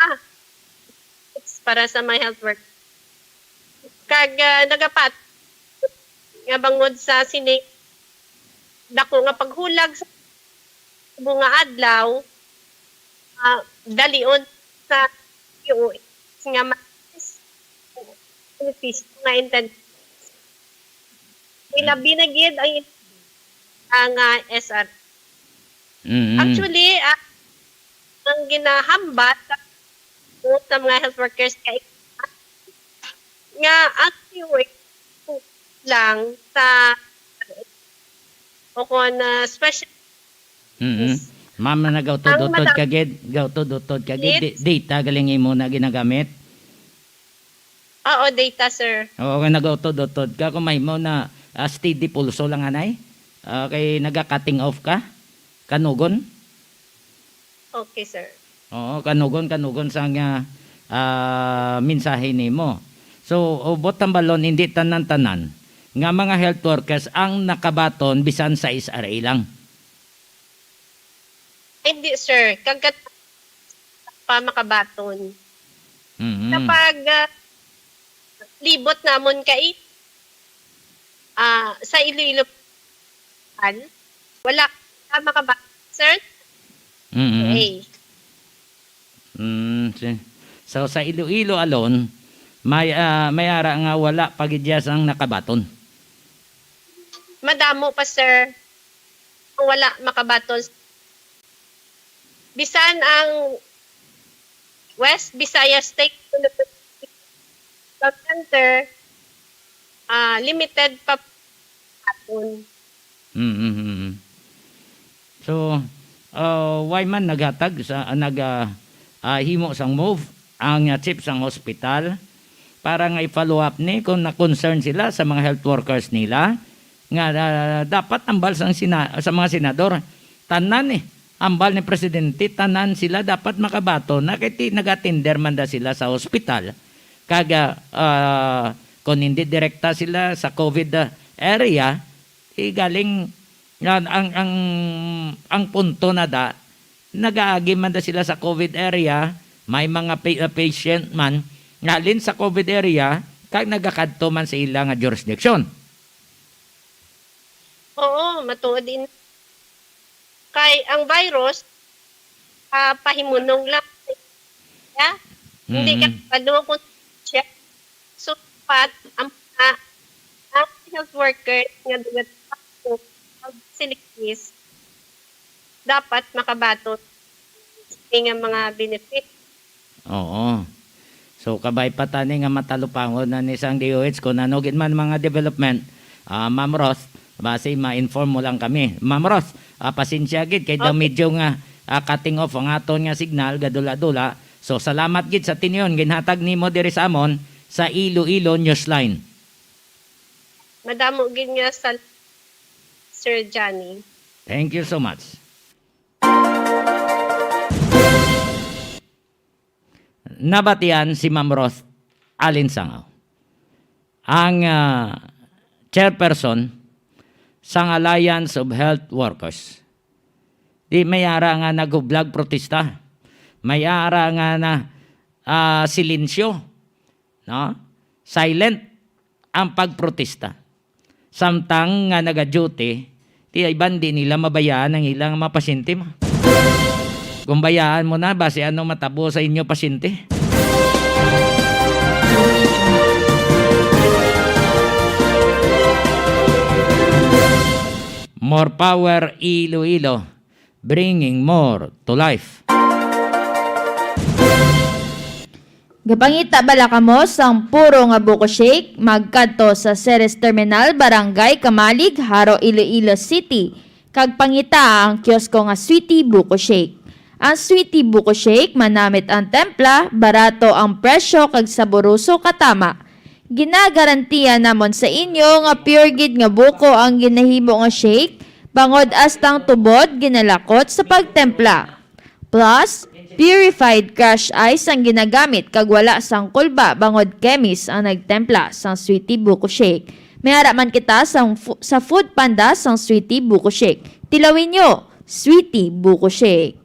para sa mga health work. Kag nagapat nga bangod sa sining dako nga paghulag sa bunga adlaw dalion sa UOS nga mas beneficio nga intent. Ilabi na gid ang SR. Actually, ang ginahambat sa mga health workers kay nga ang work lang sa o kung special Ma'am na gawtod-utod Ang ka gid, gawtod-utod ka gid, It's- data galing imo na ginagamit. oo data sir. O kung nagawtod-utod ka, kung may mo na steady pulso lang anay, kay naga-cutting off ka, kanugon. Okay sir. Oo, kanugon sa nga mensahe nimo. So, ubot ang balon, hindi tanan-tanan nga mga health workers ang nakabaton bisan sa SRA lang. Hindi sir, kagat pa makabaton. Kapag libot namon kay sa Iloilo wala ka makabaton sir. Okay. So sa Iloilo alone, may ara nga wala pagidyas ang nakabaton. Madamo pa sir ang wala makabaton. Bisan ang West Visayas State Center limited pa baton. So why man naghatag sa himo sang move ang chief sang hospital para nga i-follow up ni kung na-concern sila sa mga health workers nila nga dapat ambal sa mga senador tanan ambal ni presidente tanan sila dapat makabato na kay nag-attender man da sila sa hospital kaga kung hindi direkta sila sa COVID area galing ang punto na nag-aagi man da sila sa COVID area may mga patient man ngalin sa COVID area kag nagakadto man sa ilang nga jurisdiction. Oo, matuod din. Kay ang virus, pahimunong lang. Yeah? Hindi ka padukot siya. So, ang health worker nga dugat silikis, dapat makabatot nga mga benefit. Oo. So kabay pa tani nga matalupangon na ni sang DOH kung nanugin man mga development. Ma'am Ross, base ma-inform mo lang kami. Ma'am Ross, pasensya gid kay daw medyo nga cutting off ang aton nga signal gadula-dula. So salamat gid sa tinyon ginhatag nimo diri sa amon sa Iloilo Newsline. Madamo gid nga sa Sir Johnny. Thank you so much. Nabatian si Ma'am Ross Alinsangaw, ang chairperson sang Alliance of Health Workers. Di mayara nga nag-vlog protesta. Mayara nga na silensyo. No? Silent ang pagprotesta. Samtang nga naga-duty, di iban di nila mabayaan ang ilang mga pasyente mo. Kung bayaan mo na, base ano matabo sa inyo pasyente? More power Iloilo, bringing more to life. Gapangita bala kamo sang puro nga buko shake magkadto sa Ceres Terminal, Barangay Kamalig, Haro, Iloilo City. Kag pangita ang kiosko nga Sweetie Buko Shake. Ang Sweetie Buko Shake manamit ang templa, barato ang presyo kag saburuso katama. Ginagarantiya namon sa inyo nga pure gid nga buko ang ginahimo nga shake, bangod astang tubod ginalakot sa pagtempla. Plus, purified crushed ice ang ginagamit kag wala sang kulba bangod chemist ang nagtempla sang Sweetie Buko Shake. May man kita sa Food Panda sang Sweetie Buko Shake. Tilawin nyo, Sweetie Buko Shake.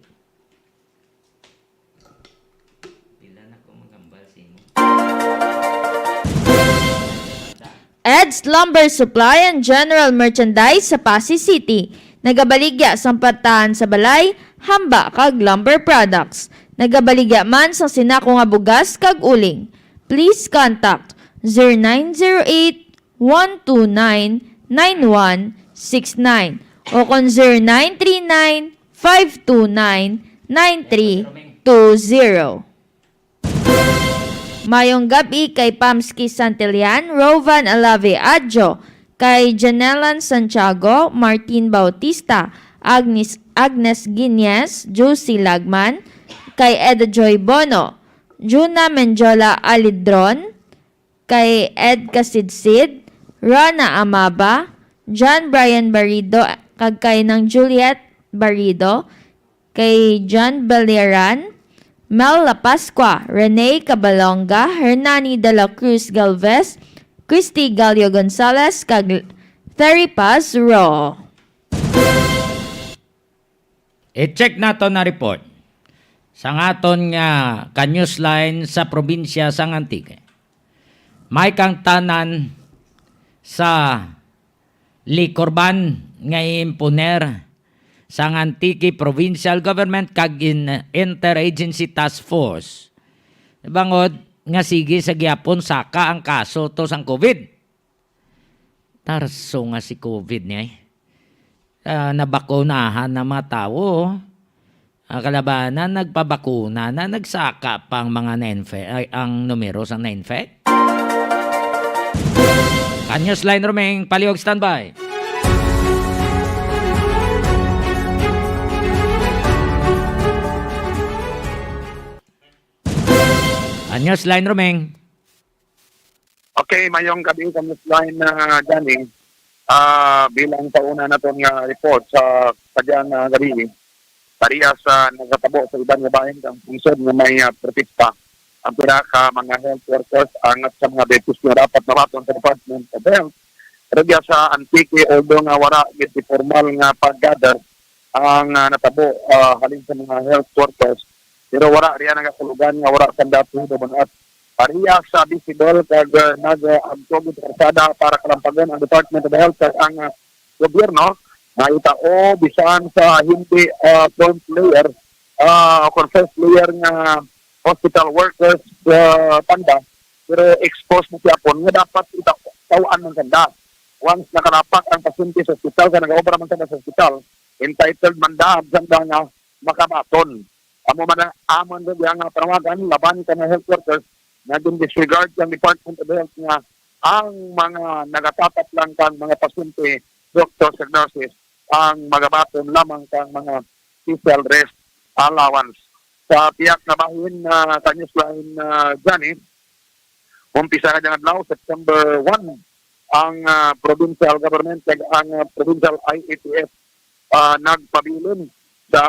Ed's Lumber Supply and General Merchandise sa Pasig City. Nagabaligya sa partahan sa balay, hamba kag lumber products. Nagabaligya man sa sinako nga bugas kag uling. Please contact 0908-129-9169 o kon 0939-529-9320. Mayong gabi kay Pamski Santillan, Rovan Alave Adjo, kay Janelan Santiago, Martin Bautista, Agnes Guiñez, Josie Lagman, kay Eda Joy Bono, Juna Menjola Alidron, kay Ed Kasidsid, Rana Amaba, John Brian Barido, kag kay ng Juliet Barido, kay John Balearan, Mel La Pascua, Rene Cabalonga, Hernani de la Cruz Galvez, Christy Galio Gonzalez, kag Terry Paz Raw. I-check nato na report sa aton nga ka-newsline sa probinsya sang Antique. May kang tanan sa Licorban nga imponer sang Antique Provincial Government kag Interagency Task Force. Bangod nga sige sa gyapon saka ang kaso to sang COVID. Tarso nga si COVID niya nabakunahan ng mga tao. Ang kalabanan nagpabakuna na nagsaka pang mga na-infect, ang numero sa na-infect. Kanyos line Romeng, paliwag standby. Anyos line Romeng. Okay, mayong gabi sa line na Danny. Bilang pauna na itong report sa kadyang gabi, pariya sa nagatabo sa ibang babaeng ang punsod na may protesta ang pinaka mga health workers angat sa mga betis na dapat mabaton sa Department of Health. Pero diya sa Antique, although nga wala yung formal nga pag-gather ang natabo halin sa mga health workers, pero wala riyan nga kulugan nga wala sa dato at pariya sa visible kag nag-agtog sa karsada para kalampagan ang Department of Health kag ang gobyerno na itao bisan sa hindi front layer o first layer nga hospital workers Panda, pero exposed mo siya po nga dapat itawaan ng kanda. Once nakalapak ang pasyente sa hospital, ka nag-obra man sa hospital, entitled man dahab sanda nga makabaton. Amo man amon do yang panawagan laban ka ng health workers na disregard ng Department of Health nga ang mga nagatapat lang kang mga pasyente, doctors and nurses ang magabaton lamang kang mga social rest allowance. Sa piyak na bahin na kanyos lain Johnny, umpisa na dyan adlaw, September 1, ang provincial government kag ang provincial IATF nagpabilin sa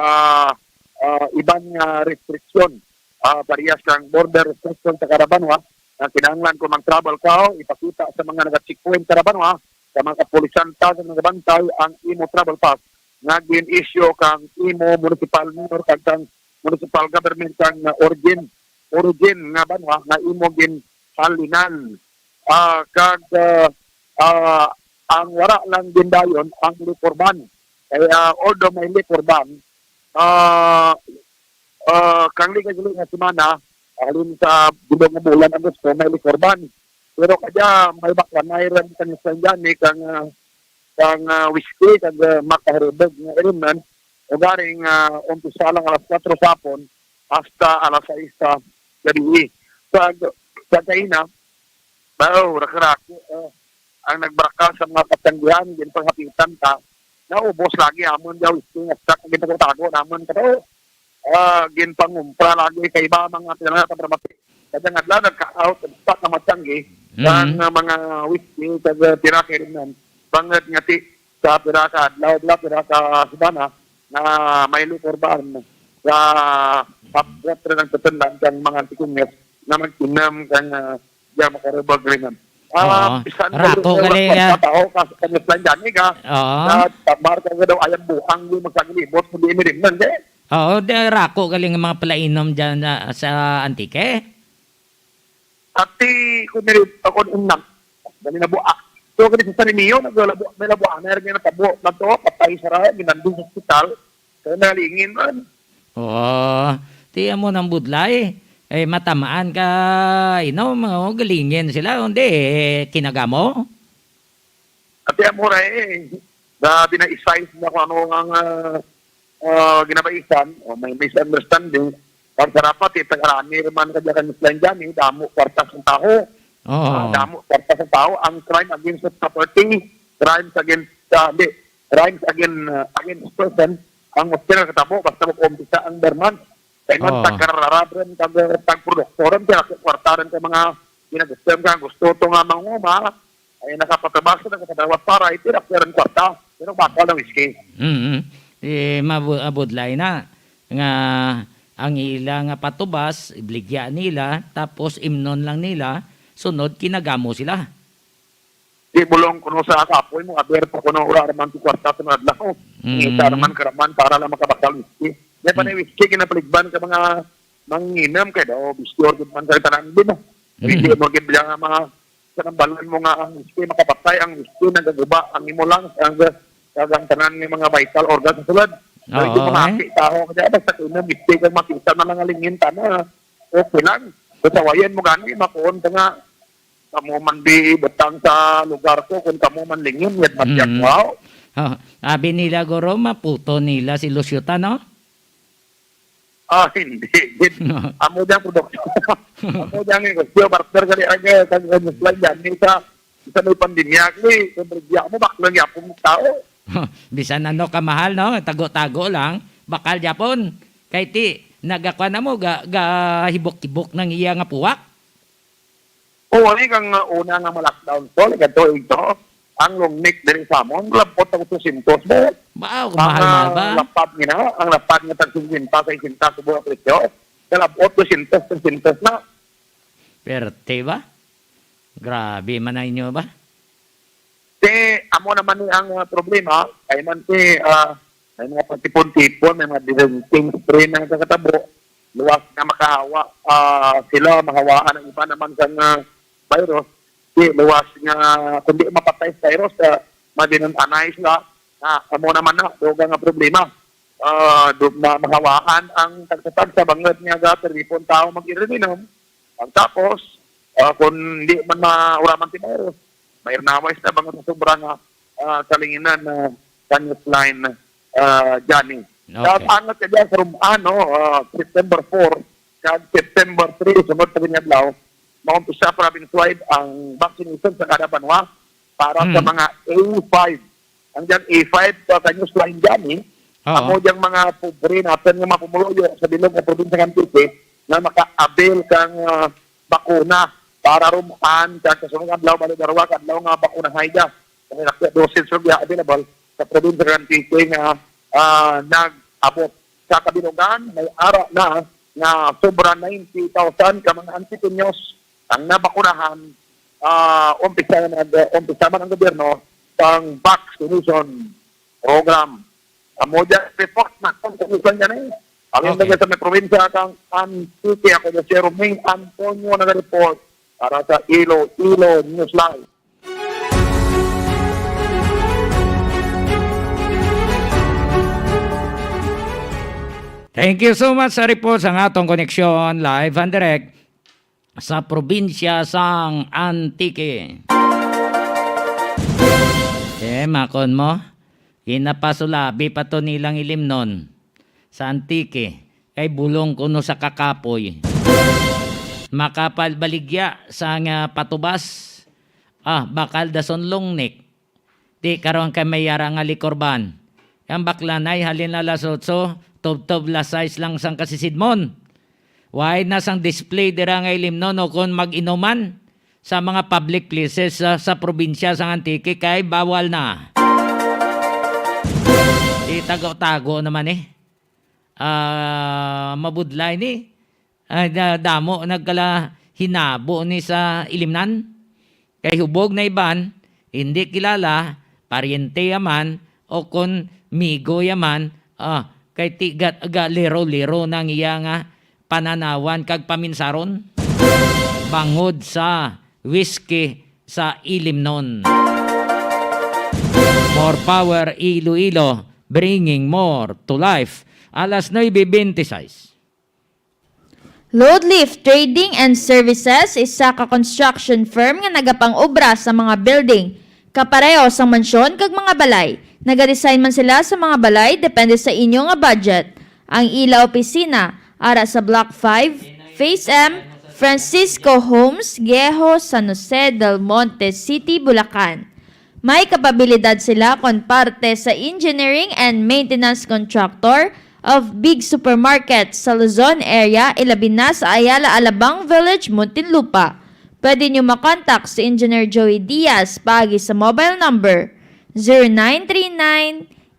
ibang restriksyon. Parehas kang border restriction sa Carabanwa na kinahanglan ko mag-travel ka, ipakita sa mga nag-checkpoint Carabanwa, sa mga kapulisan sa nagbantay ang imo travel pass nga gin-issue kang imo municipal mayor kag kang municipal government kang origin nga banwa nga imo gin halinan kag ang wala lang din dayon ang liquor ban. Kaya although may liquor ban, kang liga-liga nga semana, alin sa bilog nga bulan Agosto, may liquor ban. Pero kaya may bakla, mayroon kanisa dyan, kang kang whiskey kag makaharibag nga irunan o garing umpisa lang alas 4 sapon hasta alas 6 sa gabi. Sa kaina, rakarako, ang nagbarakal sa mga katanggihan, din panghapitan ta, naubos lagi amon daw whiskey nga sa ginagtago namon kato. Ginpangumpra lagi kay iba mga pinangat na mati. Kadang adlaw nagka-out at spot na matanggi ang mga whiskey kag tira kay rin bangad nga ti sa pira ka adlaw pira ka subana na may lukorban sa papret rin ang tutunan kang mga tikunget na magtinam kang diya makaribag rin. Rako gali tao kasi kanyos lang dyan ka. Na tambar ka daw ayang buhang yung magsagilibot hindi mi rin de. Oo, rako gali nga mga palainom dyan sa Antique. Ati kung nilip ako unang dali na buak. So kani sa Sarimiyo may labuan na rin na tabo na to patay sa rahe ginandun sa hospital kaya nalingin man. Oo, tiyan mo ng budlay. Eh, matamaan ka, inom, galingin sila, hindi, kinagamo. Ati amura na dinais-size na kung ano ang ginabaisan o may misunderstanding. Pag sarapat, itag-arani naman ka dyan dyan, damo kwartas ng tao. Damo kwartas ng tao. Ang crime against property, crimes against person, ang hospital katabo, basta mag-umpisa ang berman. Kaya man, tagkararabren, tagproduktoran, kaya kwartaran ka mga ginagustem ka, gusto ito nga mga ay nakapatabasa na katadawat para, itinakyaran kwarta, pero bakal ng whiskey. Mabudlay na, nga ang ila nga patubas, ibligya nila, tapos imnon lang nila, sunod, kinagamo sila. Di bulong kuno sa kapoy mo, aberto kuno ura raman ti kwarta sa nadlaw. Ita raman karaman para lang makabakal whiskey. May panay whiskey kinapaligban ka mga manginam kay daw bisyor gud man sa tanan din. Hindi mo gid bilang mga kanambalan mo nga ang whiskey makapatay ang whiskey nagaguba ang imo lang ang tanan ng mga vital organs sa sulod. So ito makakita tao kaya basta kuno whiskey kang makita na lang alingin tana. Okay lang. Kasawayan mo gani makuon nga kamo man di betang sa lugar ko kung kamo man lingin yat matyak wow. Abi nila guro maputo nila si Luciota no? Hindi. Amo dyan produkto. Amo dyan yung gusto. Partner ka niya kag slide yan. Isa may pandemya. Kung brigya mo, baklang yapon ng tao. Bisan ano kamahal no? Tago-tago lang. Bakal Japon. Kay ti, nagakwa na mo, hibok-hibok ng iya nga puwak. Oo, kang una nga ma-lockdown to. Ito. Ang long neck din sa amon. Lampot ako sa sintos mo. Wow, mahal ba? Ang lapad nga tag-sinta sa isinta sa buong presyo. Kalabot ko sintos na. Perte ba? Grabe man na inyo ba? Amo naman ni ang problema. Kaya man may mga patipon-tipon, may mga disenting spray na kakatabo. Luwas na makahawa. Sila mahawaan ang iba naman sa virus. Luwas nga, kundi mapatay sa virus, madinantanay sila. Amo naman na, doga nga problema. Na mahawaan ang tagtatag sa bangat nga gateripon tao mag-irininom. Ang tapos, kung hindi man mauraman ti virus, may nawais na bangat sa sobra nga kalinginan na kanyos line Johnny. Okay. Angat ka dyan from September 4 kag September 3, sunod sa Binyadlaw, maumpisa province-wide ang vaccination sa kada banwa para sa mga A5. Ang dyan A5 sa kanyos line Johnny, amo dyan mga pobre natin nga mapumuloyo sa bilog na probinsya ng Antique na maka-avail kang bakuna para rumaan kag kasunod adlaw balidarwa kadlaw nga bakuna hayda. Kaya nakita doses available sa probinsya ng Antique nga nag-abot sa kabilugan, may ara na sobra 90,000 ka mga Antipenios ang nabakunahan. Umpisa man ang gobyerno pang vaccination program. Amo dyan, report na kung kumusan dyan Alam na sa may probinsya kang Antique, ako na si Roming Antonio nag-report para sa Iloilo Newsline. Thank you so much sa report sa atong koneksyon live and direct sa probinsya sang Antique. Makon mo. Kinapasulabi pa to nilang ilimnon. Sa antike. Kay bulong kuno sa kakapoy. Makapal baligya sa nga patubas. Bakal dason longnik. Di karon kay mayara nga likorban. Ang baklanay halin na lasotso. Tob-tob la size lang sang kasisidmon. Why nasang display dira nga ilimnon o kung mag-inuman sa mga public places sa probinsya sa antike kay bawal na. Tago-tago naman mabudlay ni. Damo nagkala hinabo ni sa ilimnan. Kay hubog na iban, hindi kilala, paryente yaman, o kun migo yaman, kay tigat aga lero-lero nang iya nga pananawan kag paminsaron. Bangod sa whiskey sa ilimnon. More power Iloilo, bringing more to life. Alas 9:26. Loadlift Trading and Services, isa ka construction firm nga nagapang-obra sa mga building, kapareho sa mansyon kag mga balay. Nagadesign man sila sa mga balay, depende sa inyo nga budget. Ang ila opisina, ara sa Block 5, Phase M, Francisco Homes, Geho, San Jose del Monte City, Bulacan. May kapabilidad sila kon parte sa engineering and maintenance contractor of big supermarket sa Luzon area, ilabi na sa Ayala Alabang Village, Muntinlupa. Pwede nyo makontak si Engineer Joey Diaz pagi sa mobile number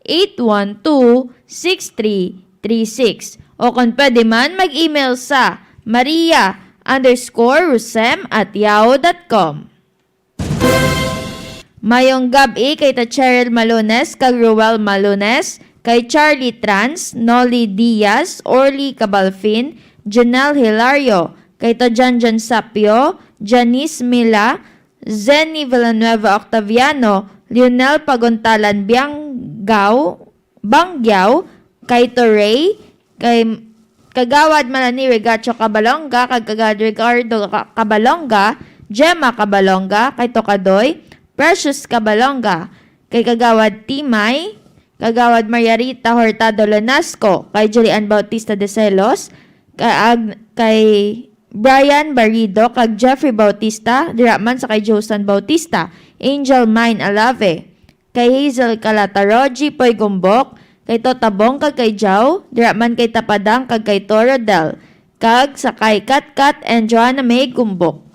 0939-812-6336 o kung pwede man mag-email sa maria_rusem@yahoo.com. Mayong gabi kay ta Cheryl Malones, kag Ruel Malones, kay Charlie Trans, Nolly Diaz, Orly Cabalfin, Janelle Hilario, kay to Janjan Sapio, Janice Mila, Zenny Villanueva Octaviano, Lionel Paguntalan Bangyao, kay to Ray, kay Kagawad Malani Regacho Cabalonga, kag Kagawad Ricardo Cabalonga, Gemma Cabalonga, kay to Kadoy, Precious Cabalonga, kay Kagawad Timay, Kagawad Mariarita Hortado Lanasco, kay Julian Bautista de Celos, kay Brian Barido, kag Jeffrey Bautista, diraman sa kay Josan Bautista, Angel Mine Alave, kay Hazel Calataroji Poy Gumbok, kay Totabong kag kay Jao, diraman kay Tapadang kag kay Toro Del, kag sa kay Katkat and Joanna May Gumbok.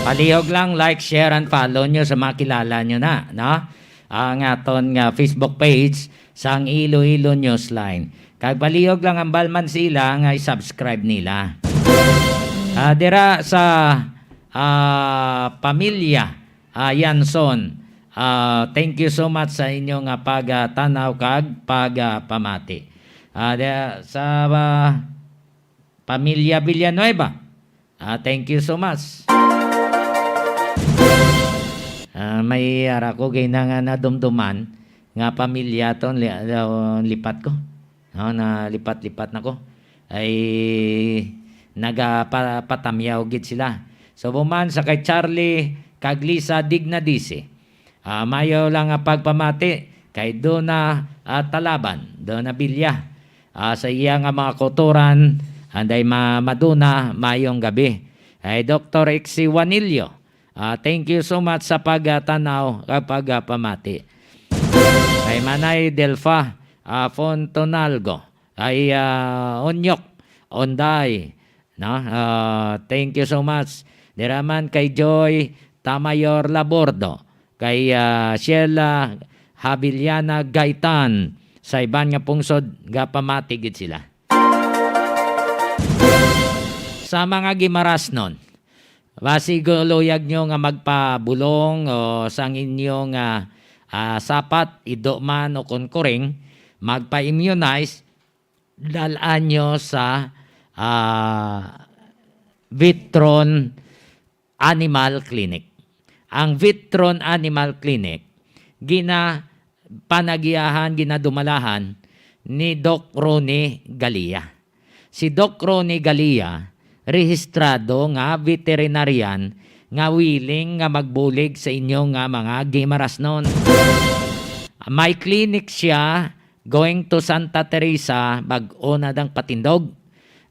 Palihog lang, like, share, and follow nyo sa makilala nyo na, no? Ang aton nga Facebook page sang Iloilo Newsline. Kag palihog lang ang balman sila nga i-subscribe nila. Dira sa pamilya Yanson, thank you so much sa inyong pagtanaw kag pagpamati. Sa pamilya Villanueva, thank you so much. May ara ko gay nga nadumduman nga pamilya ton lipat ko. No, na lipat-lipat na ko. Ay nagapatamyaw gid sila. So buman sa kay Charlie kag Lisa Dignadisi. Mayo lang pagpamati kay Dona Talaban, Dona Bilya. Sa iya nga mga kotoran anday maduna mayong gabi. Ay Dr. Exi Juanillo. Thank you so much sa pagtanaw kapag pamati. Kay Manay Delfa Fontonalgo, ay Onyok Onday, no? Thank you so much. Diraman kay Joy Tamayor Labordo, kay Sheila Habiliana Gaitan, sa iban nga pungsod pamati gid sila. Sa mga gimaras nun, basiguluyag nyo nga magpabulong o sang inyong sapat, ido man o kunkuring, magpa-immunize, dalaan nyo sa Vitron Animal Clinic. Ang Vitron Animal Clinic, ginadumalahan ni Doc Ronnie Galia. Si Doc Ronnie Galia, rehistrado nga veterinarian nga willing nga magbulig sa inyo nga mga gimaras nun. May clinic siya going to Santa Teresa, bag-o na dang patindog.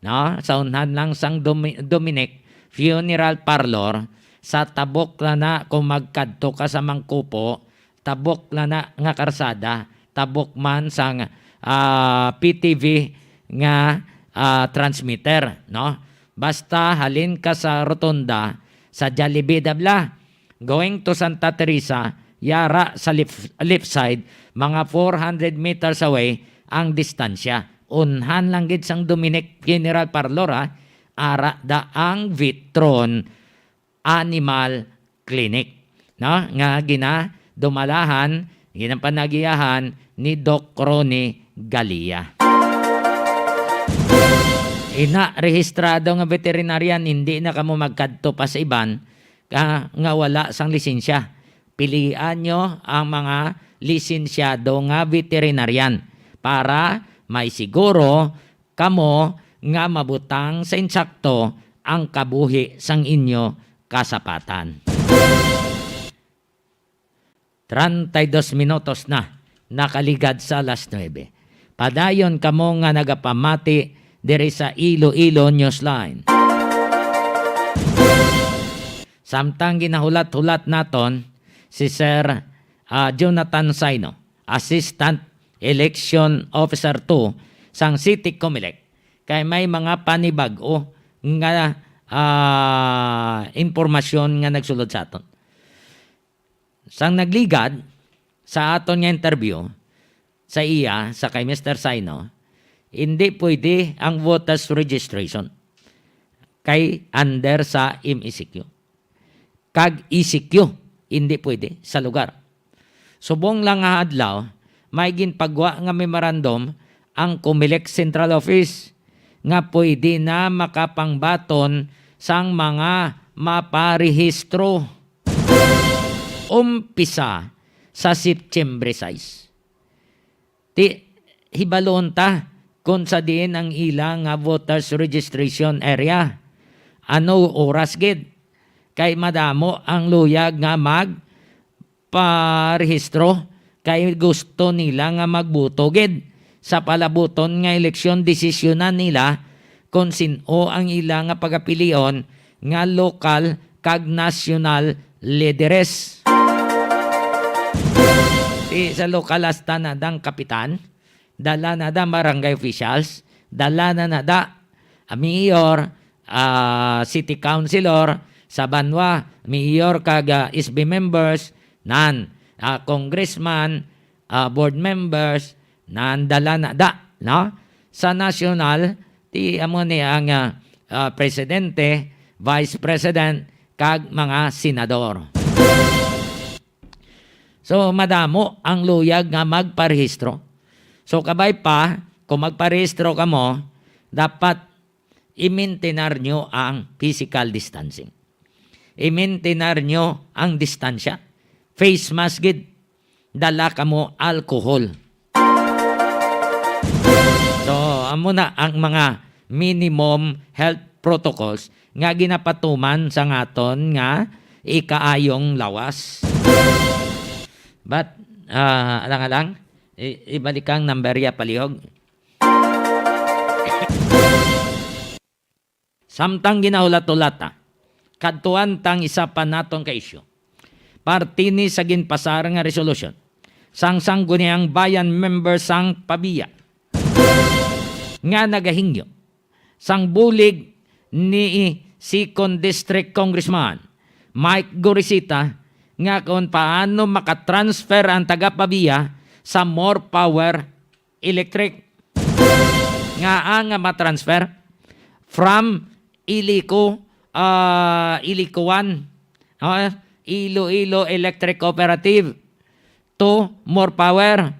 No? Sa unhan lang sang Dominic Funeral Parlor, sa tabok na kung magkadto ka sa Mangkupo, tabok na nga karsada, tabok man sang PTV nga transmitter, no? Basta halin ka sa rotunda sa Jollibee Dabla, going to Santa Teresa, yara sa left side, mga 400 meters away ang distansya. Unhan lang gid sang Dominic Funeral Parlor, ara da ang Vitron Animal Clinic, no? Nga dumalahan, ginapanagiyahan ni Doc Ronnie Galia. Rehistrado nga veterinarian, hindi na kamo magkadto pa sa iban nga wala sang lisensya. Pilian nyo ang mga lisensyado nga veterinarian para may siguro kamo nga mabutang sa insakto ang kabuhi sang inyo kasapatan. 32 minutos na nakaligad sa alas 9. Padayon kamo nga nagapamati diri sa Iloilo Newsline. Samtang ginahulat-hulat naton si Sir Jonathan Saino, Assistant Election Officer 2 sang City Comelec, kay may mga panibag-o nga impormasyon nga nagsulod sa aton. Sang nagligad sa aton nga interview sa sa kay Mr. Saino, hindi pwede ang voters registration kay under sa MECQ. Kag ECQ, hindi pwede sa lugar. Subong lang nga adlaw, may ginpagwa nga memorandum ang Comelec Central Office nga pwede na makapangbaton sang mga maparehistro. Umpisa sa September 6. Hibalon ta kung sa din ang ilang voters registration area. Ano oras gid? Kay madamo ang luyag nga magparehistro, kay gusto nila nga magbuto gid sa palabuton nga eleksyon, desisyonan nila kung sino ang ilang nga pagapilion nga lokal kag national leaders. Sa lokal hasta na dang kapitan, dala na da barangay officials, dala na da mayor, city councilor, sa Banwa, mayor kag SB members, congressman, board members, dala na da, no? Sa national, amo ni ang presidente, vice president, kag mga senador. So, madamo ang luyag nga magparehistro. So, kabay pa, kung magparehistro ka mo, dapat i-maintainar nyo ang physical distancing. I-maintainar nyo ang distansya. Face mask gid. Dala ka mo alcohol. So, amo na ang mga minimum health protocols nga ginapatuman sa ngaton nga ikaayong lawas. But, alang-alang, ibalik ang numberya palihog. Samtang ginahulat-ulata, kadtuan tang isa pa natong ka-issue. Partini sa ginpasar nga resolution. Sang guniang bayan member sang Pabiya. Nga nagahingyo. Sang bulig ni Second District Congressman Mike Gorisita nga kung paano makatransfer ang taga-Pabiya sa More Power Electric. Nga ang matransfer from Iloilo 1, Iloilo Electric Cooperative to More Power.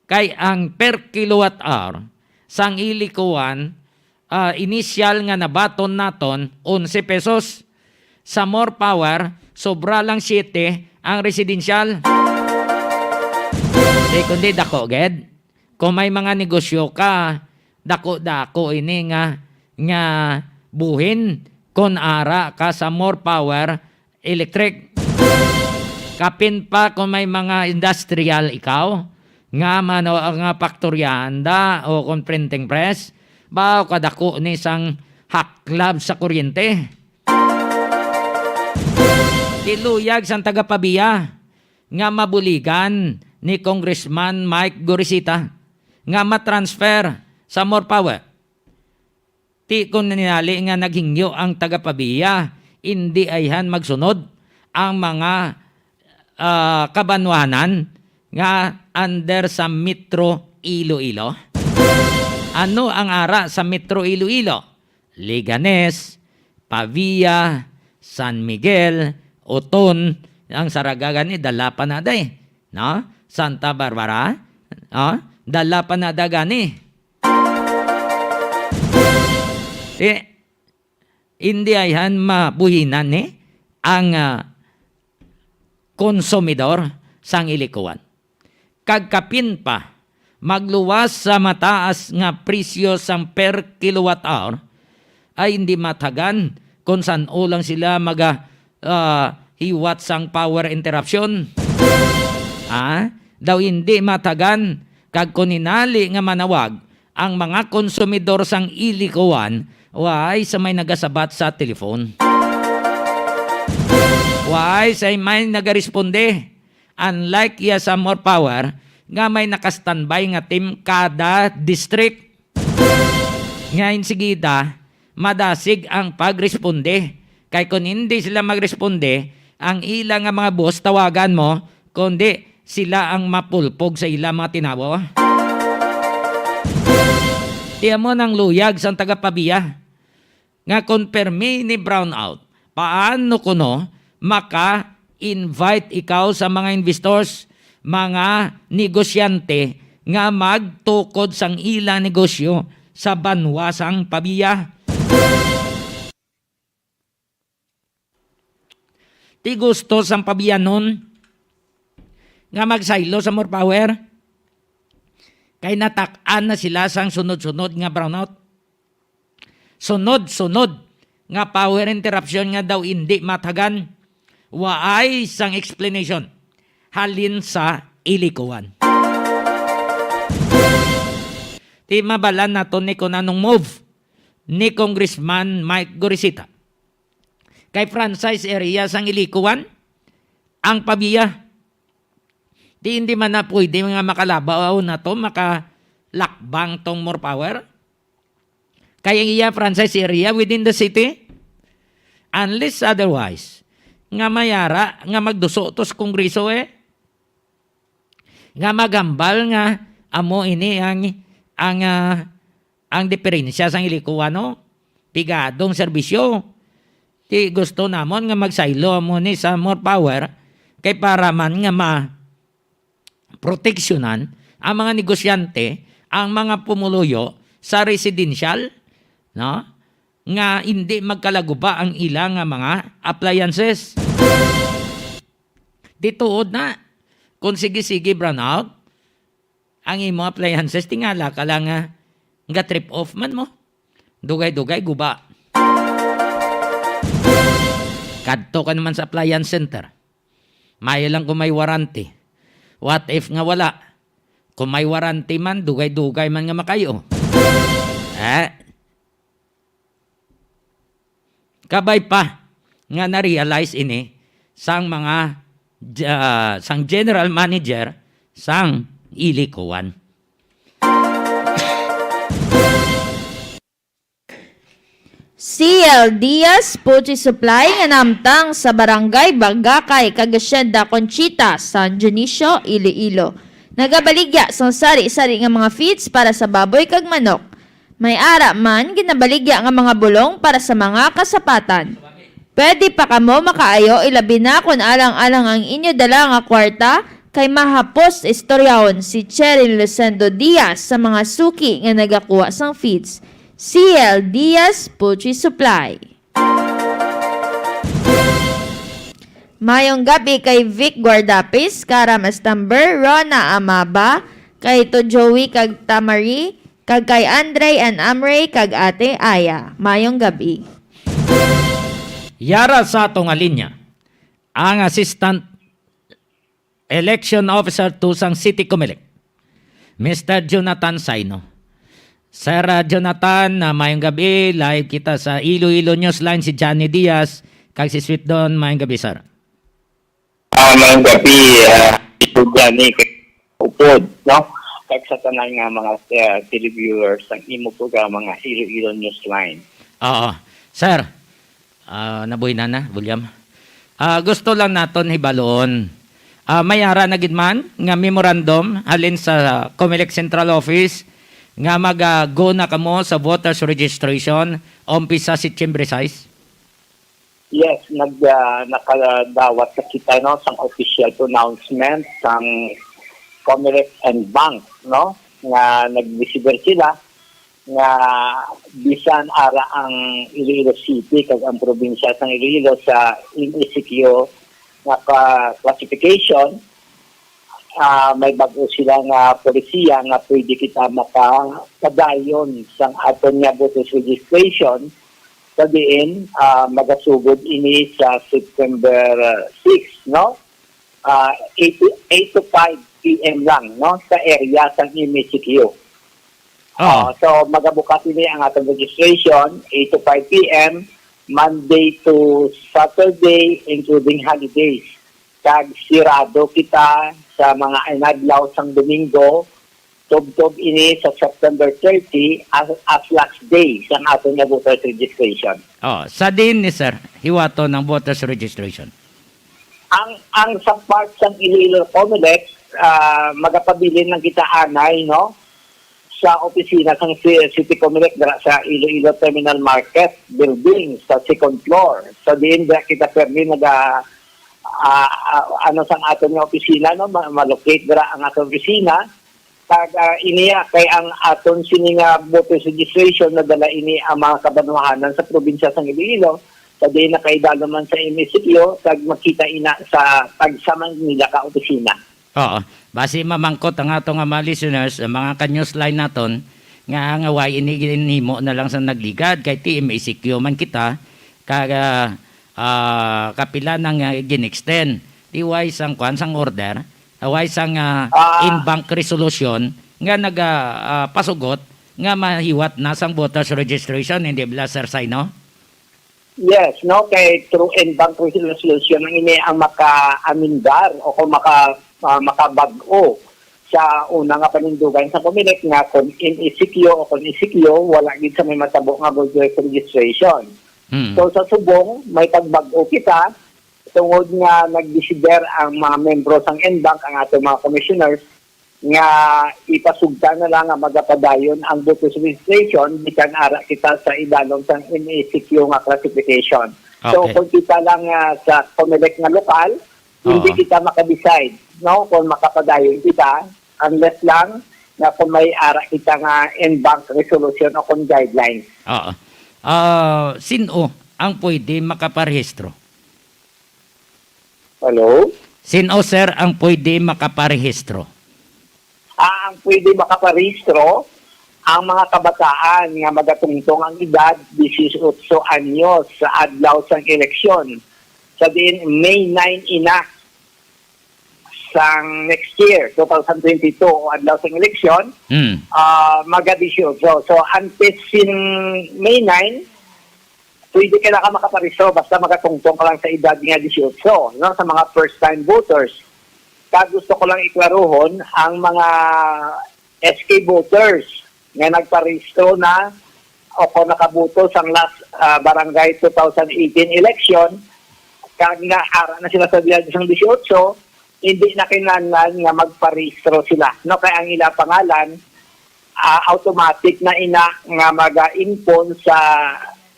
Kay ang per kilowatt hour sang Iloilo 1, initial nga nabaton naton 11 pesos. Sa More Power, sobra lang 7 ang residential. Kundi dako ged. Kung may mga negosyo ka, dako ini nga buhin kon ara ka sa More Power electric. Kapin pa kung may mga industrial ikaw, nga nga faktoryanda o kung printing press, bao kadako ni isang haklab sa kuryente. Tiluyag sang tagapabiya, nga mabuligan ni Congressman Mike Gorisita, nga matransfer sa more power. Ti kung ninali nga naghingyo ang tagapabiya, hindi ayhan magsunod ang mga kabanwanan nga under sa Metro Iloilo. Ano ang ara sa Metro Iloilo? Liganes, Pavia, San Miguel, Oton, ang saragagan ni dala pa na day, no? Santa Barbara, dala pa na da gani. Hindi ayhan mabuhinan ni ang konsumidor sang ilikuan. Kagkapin pa, magluwas sa mataas nga presyo sang per kilowatt hour, ay hindi matagan kung saan ulang sila hiwat sang power interruption. Daw hindi matagan kag kuninali nga manawag ang mga konsumidor sang ilikuan why sa may nagasabat sa telefon. Why sa may nagaresponde. Unlike ya sa more power, nga may nakastandby nga team kada district. Ngayon sigita, madasig ang pagresponde. Kay kung hindi sila magresponde, ang ilang nga mga boss tawagan mo, kundi sila ang mapulpog sa ilang mga tinawo. Tiyan mo ng luyag sa tagapabiya. Nga konpermi ni brownout, paano kuno maka-invite ikaw sa mga investors, mga negosyante nga magtukod sang ilang negosyo sa banwasang pabiya. Ti gusto sang pabiya nun nga magsaylo sa more power kay natak-an na sila sang sunod-sunod nga brownout. Sunod-sunod nga power interruption nga daw hindi matagan. Waay sang explanation. Halin sa ilikuan. Ti mabalan nato ni kunanong move ni Congressman Mike Gorisita. Kay franchise area sang ilikuan, ang pabiya. Ti hindi man na pwede nga makalabaw na to, makalakbang tong more power. Kaya iya franchise area within the city, unless otherwise, nga mayara, nga magduso tos kongreso nga magambal nga amo ini ang diferensya sang ilikuan no, pigadong serbisyo. Ti gusto namon nga magsaylo mo ni sa more power kay para man nga proteksyonan ang mga negosyante, ang mga pumuluyo sa residential, no? Nga hindi magkalaguba ang ilang mga appliances. Dituod na, kung sige-sige brownout, ang imo appliances, tingala ka lang nga trip off man mo. Dugay-dugay, guba. Kadto ka naman sa appliance center. Maya lang kung may warranty. What if nga wala? Kung may warranty man, dugay-dugay man nga makayo. Kabay pa nga na-realize ini sang mga sang general manager sang ilikuan. CL Diaz Poultry Supply nga namtang sa Barangay Bagakay, Cagacienda, Conchita, San Dionisio, Iloilo. Nagabaligya sang sari-sari nga mga feeds para sa baboy kag manok. May ara man ginabaligya nga mga bulong para sa mga kasapatan. Pwede pa kamo makaayo ilabi na kung alang-alang ang inyo dala nga kwarta kay mahapos istoryahon si Cheryl Lucendo Diaz sa mga suki nga nagakuha sang feeds. CL Diaz Poultry Supply. Mayong gabi kay Vic Guardapis, Kara Mastamber, Rona Amaba, kay to Joey kag Tamari, kag kay Andre and Amray kag Ate Aya. Mayong gabi. Yara sa atong linya. ang Assistant Election Officer to sang City Comelec, Mr. Jonathan Saino. Sir Jonathan, mayong gabi, live kita sa Iloilo Newsline, si Johnny Diaz, kag si Sweet Don, mayong gabi, sir. Mayong gabi, ito gani upod, no? Kag sa tanan nga mga televiewers ang imo programa nga Iloilo Newsline. Oo. Sir, nabuhay na, William. Gusto lang naton hibaloon. Mayara na gid man nga memorandum halin sa Comelec Central Office nga mag-go na kamo sa voters registration umpisa September 6. Yes, nakadawat sa kita no sang official pronouncement sang Comelec and Bank, no? Nga nag-visible sila nga bisan ara ang Iloilo City kag ang probinsya sang Iloilo sa MECQ nga classification, may bago sila nga polisiya nga pwede kita makadayon sang aton nga voters registration sa diin magasugod ini sa September 6, no? 8 to 5 p.m. lang, no? Sa area sang MECQ. So magabukas ini ang atong registration 8 to 5 p.m. Monday to Saturday including holidays. Kag sirado kita sa mga inadlaw sang Domingo tubtob ini sa September 30 as last day sa atong voters registration. Sa din ni sir, hiwato ng voters registration. Ang sa part sang Iloilo Comelec, magapabilin lang kita anay, no? Sa opisina ng City Comelec sa Iloilo Terminal Market Building sa second floor. So diin kita permi sang aton nga opisina, no, malocate dira ang aton opisina. Kag iniya kay ang aton sini nga voters registration na dala ini ang mga kabanwahanan sa probinsya sang Iloilo. So diin na kay man sa MECQ kag makita ina sa tagsamang nila ka opisina. Oo. Basi mamangkot ang atong mga listeners, ang mga ka-newsline naton, nga way inihimo na lang sa nagligad, kay MECQ man kita, kapila nang ginextend. Iway sang kwan, sang order, away sang in-bank resolution, nga nagpasugot, nga mahiwat na sang voters registration, hindi bila Sir Saino? Yes, no, kay through in-bank resolution ang ini ang maka-amindar o kung makabag-o sa una nga panindugan sa Comelec nga kung MECQ o kung ECQ, wala gid sa may matabo nga voters registration. So sa subong, may pagbag-o kita tungod nga nag-desider ang mga membro sang NBank, ang ating mga commissioners, nga ipasugta na lang nga magapadayon ang voters registration bikan ara kita sa idalong sang MECQ nga classification. So kung kita lang sa Comelec nga lokal, hindi kita makadecide, no, kung makapadayon kita unless lang na kung may ara kita nga in-bank resolution o kung guidelines. Sino ang pwede makaparehistro? Hello? Sino sir ang pwede makaparehistro? Ang pwede makaparehistro ang mga kabataan nga magatungtong ang edad 18 anyos sa adlaw sang eleksyon. Sa din May 9 ina sang next year, 2022, o adlaw sang eleksyon, maga-18. So, antes sin May 9, pwede ka na makaparehistro basta magatungtong ka lang sa edad nga 18, no? Sa mga first-time voters. Gusto ko lang iklaruhon ang mga SK voters nga nagparehistro na o kung nakaboto sang last barangay 2018 election, kag nga ara na sila sa edad sang 18, hindi na kinahanglan nga magparehistro sila. No, kaya ang ila pangalan automatic na ina nga maga-impon sa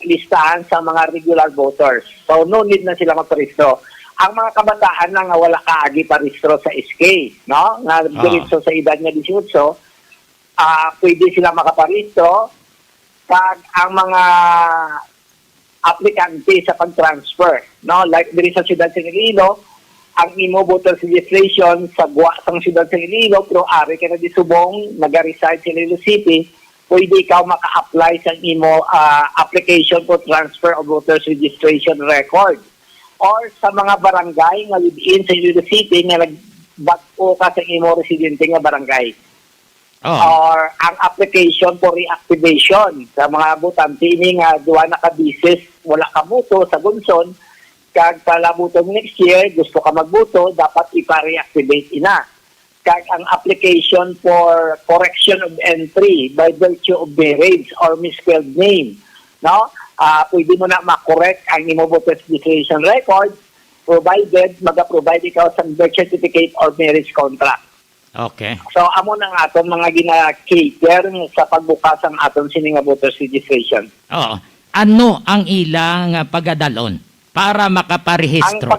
listahan sa mga regular voters. So no need na sila magparehistro. Ang mga kabataan na nga wala kaagi parehistro sa SK, no? Nga diretso sa edad nga 18, pwede sila makaparehistro. Pag ang mga aplikante sa pag-transfer, no? Like diri sa siyudad sa Iloilo, ang imo voters registration sa guwa sang siyudad sa Iloilo, pero ari ka na di subong, nag-reside sa Iloilo City, pwede ikaw maka-apply sa imo application for transfer of voters registration record. or sa mga barangay nga within sa Iloilo City nga nagbag-o ka sa imo residente nga barangay. Oh. Or ang application for reactivation sa mga butante ini nga duwa na ka bisis wala ka buto sa Gunson kag palabuton next year gusto ka magbuto dapat ipa-reactivate ina. Kag ang application for correction of entry by virtue of marriage or misspelled name, no? Pwede mo na makorek ang imo voter registration record provided mag-provide ikaw sa birth certificate or marriage contract. Okay. So amo na nga aton mga gina-cater sa pagbukas ang aton sini nga voters registration. Oo. Ano ang ilang pagadalon para Ang makaparehistro?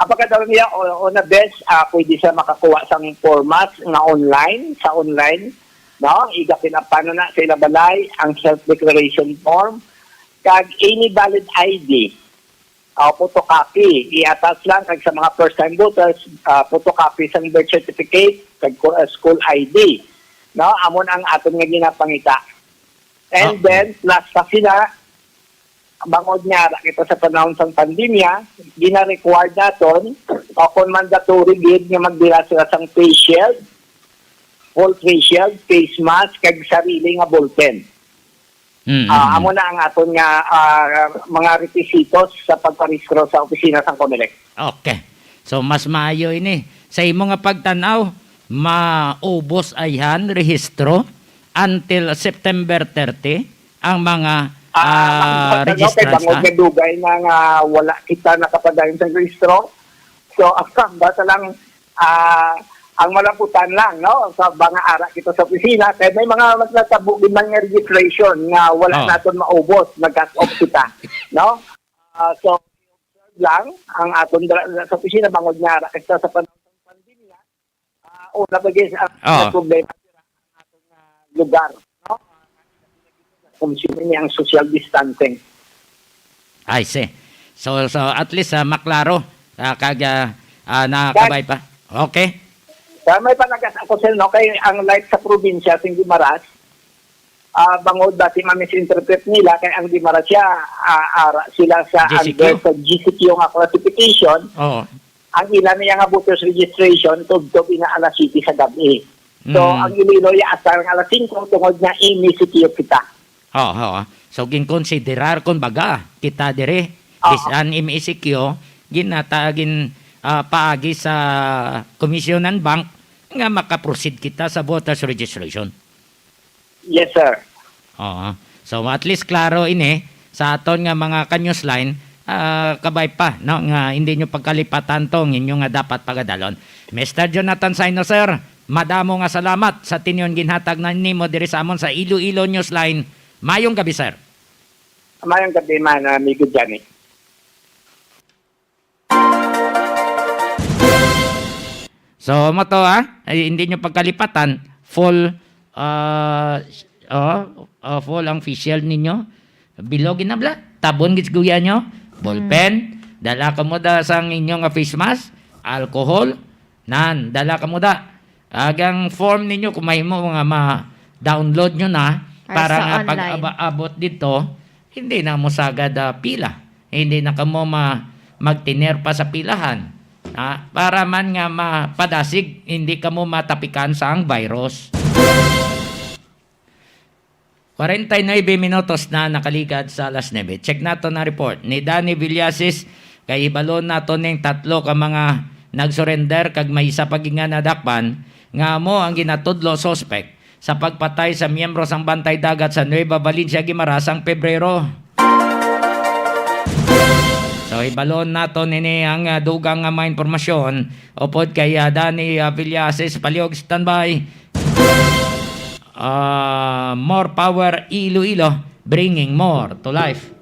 ang pagkadalo niya on the best pwede siya makakuha sang format nga online sa online, no? Igapin ang paano na sa ilabalay ang self-declaration form kag any valid ID. Photocopy, i-attach lang kag sa mga first-time voters, photocopy sa birth certificate, kag school ID. No, amon ang aton nga ginapangita. And then, plus pa sila, bangod nga, kita sa panahon sa pandemya, gina-required naton, o kung mandatory gid nga magdila sila sang face shield, full face shield, face mask, kag sarili nga ballpen. Amo na ang aton nga mga requisitos sa pagparehistro sa opisina sang COMELEC. Okay. So mas maayo ini. Sa imo nga pagtanaw, maubos ayan rehistro until September 30 ang mga Kay registrants. bangod nga dugay na nga wala kita nakapadayon sa rehistro. So ang basta lang ang malaputan lang, no? Sa mga ara kita sa opisina, kaya may mga matlatabo din mga registration nga wala naton maubos, nag-cut off kita, no? So, observe lang ang aton sa opisina, bangod nga ara kita sa panahon ng pandemya, una ba guys, ang problema ang aton lugar, no? Consume niya ang social distancing. I see. So at least maklaro nakabay pa. Okay. Kaya may panagas ako sir, no? Kaya ang light sa probinsya, sa Guimaras, bangod dati ma-misinterpret nila, kaya ang Guimaras siya, sila sa GCQ. under sa GCQ nga classification, ang ilan niya nga voters registration, tugtog ina alas 7 sa gabi. So, ang Iloilo ya asar ng alas 5, tungod nga i-CQ kita. So ginkonsiderar kon baga kita dire bisan MSQ ginatagin paagi sa komisyonan bank nga makaproceed kita sa voters registration. Yes, sir. So at least klaro ini sa aton nga mga kanyos line kabay pa no nga hindi nyo pagkalipatan tong inyo nga dapat pagadalon. Mr. Jonathan Saino sir, madamo nga salamat sa tinyon ginhatag na nimo diri sa amon sa Iloilo Newsline. Mayong gabi sir. Mayong gabi man, amigo Johnny. So mo to ay hindi nyo pagkalipatan full full ang facial ninyo. Bilogin na bla. Tabon gid guya nyo. Ballpen, dala ka mo da sang inyong face mask, alcohol, dala ka mo da. Agang form ninyo kung may mo nga ma-download nyo na para nga pag-abot dito, hindi na mo sagad pila. Hindi na ka mo magtiner pa sa pilahan. Para man nga mapadasig, hindi ka mo matapikan sa ang virus. 49 minutos na nakaligad sa alas 9. Check nato na report ni Danny Villasis kay ibalon nato ning tatlo ka mga nagsurrender kag may isa paginga na dakpan nga mo ang ginatudlo suspect sa pagpatay sa miyembro sang Bantay Dagat sa Nueva Valencia, Guimaras ang Pebrero. So ibalon nato nini ang dugang nga mga informasyon upod kay Danny Villasis paliog standby. More power Iloilo, bringing more to life.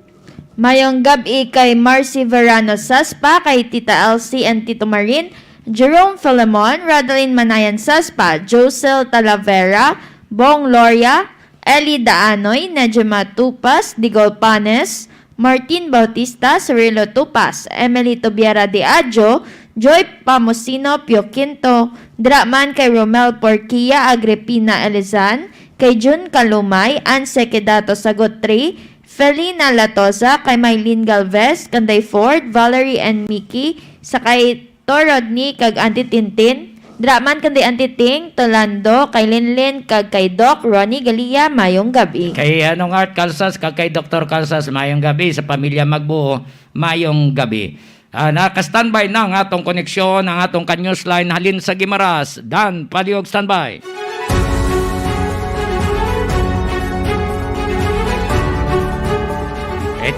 Mayong gabi kay Marcy Verano Saspa, kay Tita Elsie and Tito Marin, Jerome Philemon, Radeline Manayan Saspa, Josel Talavera, Bong Loria, Eli Daanoy, Nejema Tupas, Digol Panes, Martin Bautista, Cirilo Tupas, Emily Tobiara de Adjo, Joy Pamusino, Pio Quinto, Draman kay Romel Porquia, Agripina Elizan, kay Jun Kalumay, Anse Kedato Sagot 3, Felina Latosa, kay Mylene Galvez, Kanday Ford, Valerie and Mickey, sa kay Torodni kag Auntie Tintin, Draman kanday Auntie Ting, Tolando, kay Linlin kag kay Doc Ronnie Galia, mayong gabi. Kay anong Art Calzas, kay Dr. Calzas, mayong gabi. Sa pamilya Magbuo, mayong gabi. Naka-standby na ang atong koneksyon, ang atong ka-newsline halin sa Gimaras. Dan, paliog standby.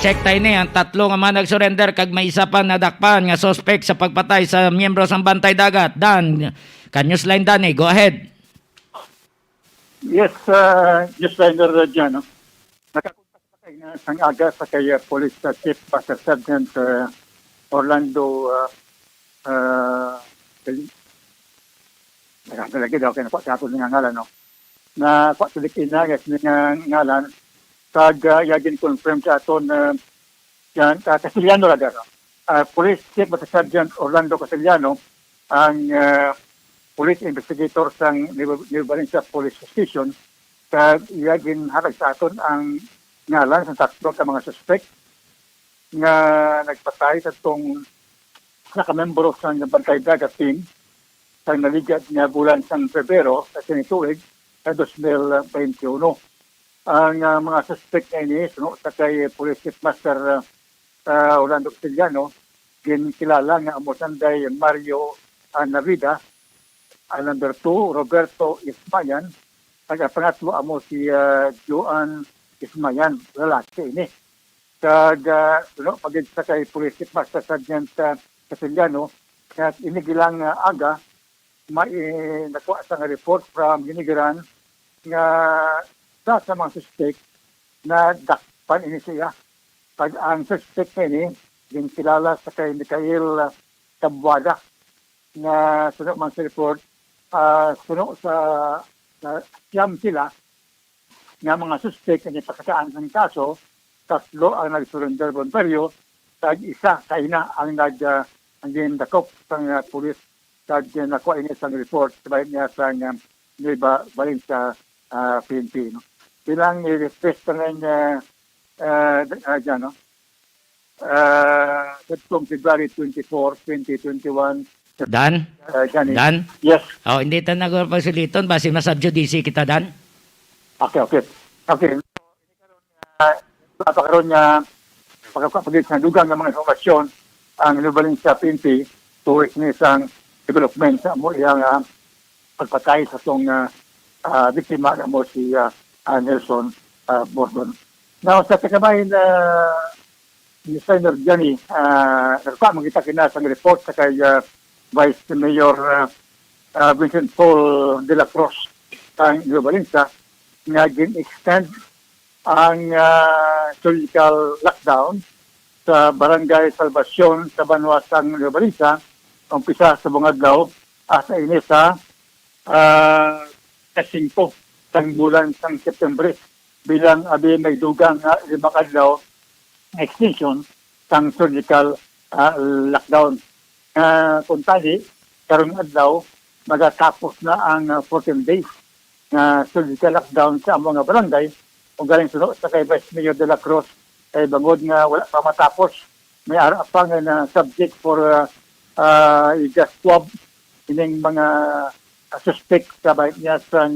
Check tayo ni ang tatlo nga mga nag-surrender kag may isa pa nadakpan nga suspect sa pagpatay sa miyembro sa Bantay Dagat. Dan, ka-newsline Dan, go ahead. Yes, Newsliner dyan. No? Nakakontak sa kay na sang aga sa kay Police Chief Master Sergeant Orlando nakakilagi daw kaya nakuha sa ato nga ngalan. No? Na kuha sa dikinagis nga ngalan kag yagin confirm sa aton yan Castellano ra no? Police Chief Master Sergeant Orlando Castellano ang police investigator sang New Valencia Police Station kag yagin hatag sa aton ang ngalan sa tatlo ka mga suspect nga nagpatay sa itong nakamembro sa Bantay Dagat team sa naligad nga bulan sang Pebrero sa sinituig sa 2021. Ang mga suspect na ini, sa kay Police Chief Master Orlando Castellano, ginkilala nga amo sanday Mario Navida, number 2, Roberto Ismayan, at pangatlo amo si Joan Ismayan, lalaki ini. Kag pagid sa kay Police Chief Master Sergeant Castellano, at inigilang aga, may nakuha sa report from Ginigiran nga sa mga suspect na dakpan ini siya. Pag ang suspect ini, ginkilala sa kay Mikhail Tabuada na sunod man sa report, sunod sa siyam sila nga mga suspect na ipakakaan ng kaso, tatlo ang nag-surrender voluntaryo, tag isa kaina ang nag-dakop sa police tag nakuha ini sa report sabay niya sa Nueva Valencia PNP. No? Bilang i-request na rin dyan, no? From February 24, 2021. Dan? Dan? Yes. Oh, hindi ta nagpagsuliton base masubjudice kita Dan. Okay. Napakaroon niya pagkakapagit sa dugang ng mga informasyon ang Nubaling sa PNP tuwik ni isang development sa mo iyang pagpatay sa itong biktima na mo si Nelson Bordon. Now, sa kakabahin ni Senator Johnny, nagpa magkita kinasang report sa kay Vice Mayor Vincent Paul de la Cruz ng New Valencia nga gin-extend ang surgical lockdown sa Barangay Salvacion sa Banwasang New Valencia umpisa sa bungadlaw asa ini sa kasingko sang bulan sang September bilang abi may dugang nga 5 adlaw extension sang surgical lockdown. Kung tali, karong adlaw, magatapos na ang 14 days na surgical lockdown sa mga barangay. Kung galing sunod sa kay Vice Mayor de la Cruz, kay bangod nga wala pa matapos, may ara pa nga na subject for i-gas swab ining mga suspect sa bayad niya sa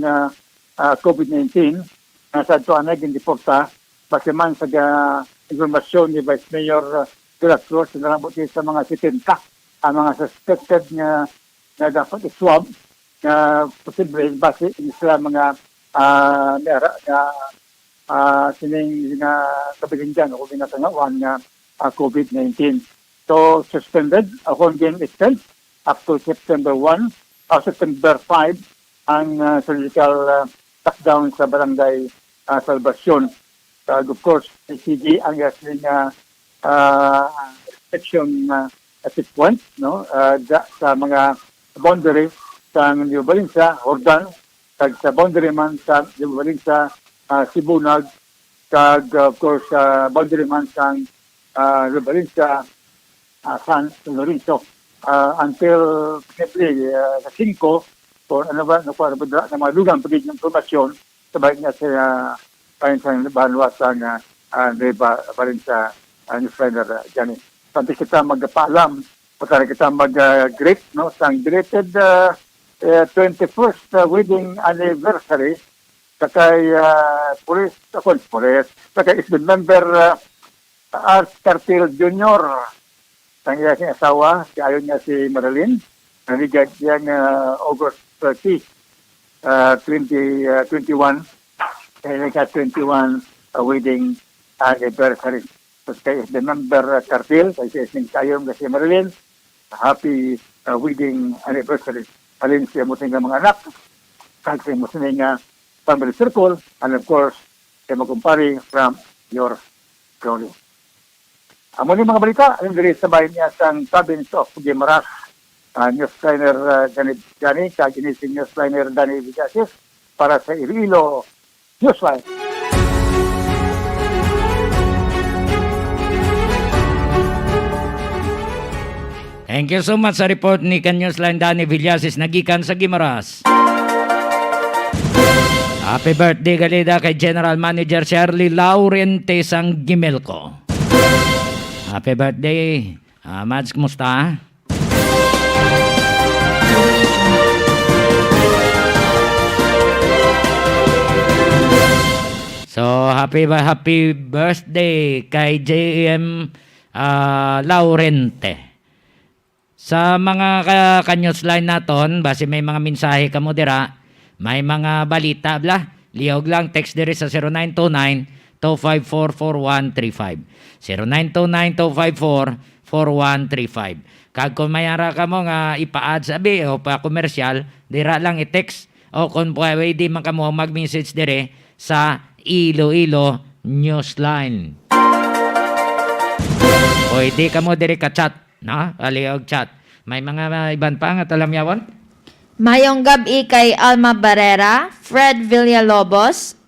COVID-19 na sa ito ang naging deporta basiman sa informasyon ni Vice Mayor de la Cruz na nabuti sa mga 70 ang mga suspected na dapat i-swab na posible base sa mga sining nga kabilinjan o ginatangawan nga COVID-19. So, suspended, akong extend up to September 1, September 5, ang surgical lockdown sa Barangay Salvacion. Of course, sige ang yasin restriction sequence no? Sa mga boundary sa New Valencia, Hordan, sa boundary man sa New Valencia, Sibunag, of course, boundary man sa New Valencia, San Lorenzo, until simply sa 5 or ano ba, na mga lugang pagiging informasyon sabay niya sa kain sa banwa sa pa rin sa newsletter Johnny. Pati kita magpaalam, pati kita mag-greet, no, sa belated 21st wedding anniversary sa kay police, sa kay is member Art Cartil Jr. Ang iyang asawa, si ayon niya si Marilyn, nanigad niyang August 30, 2021, kaya ka 21 wedding anniversary. So kay the member Cartil, kay si ayon niya si Marilyn, happy wedding anniversary. Alin siya mo ng mga anak, kag siya mo nga family circle, and of course, siya magumpari from your glory. Amo ni mga balita, ang diri sa bayan niya sa province of Guimaras, newsliner Danny, kag ini si newsliner Danny Villasis, para sa Iloilo Newsline. Thank you so much sa report ni Newsline Danny Villasis nagikan sa Guimaras. Happy birthday galida kay General Manager Shirley Laurente sang Gimelco. Happy birthday. Mads, kumusta? So, happy birthday kay JM Laurente. Sa mga kanyosline naton, base may mga mensahe ka mo dira, may mga balita bla, liog lang text diri sa 0929-254-4135. 0929-254-4135. Kag kung mayara ka mo nga ipa-add sabi o pa-komersyal, dira lang i-text o kung pwede man ka mo mag-message dire sa Iloilo Newsline. Pwede ka mo dire ka-chat, no? Aliog chat. May mga iban pa nga talam yawon? Mayong gabi kay Alma Barrera, Fred Villalobos,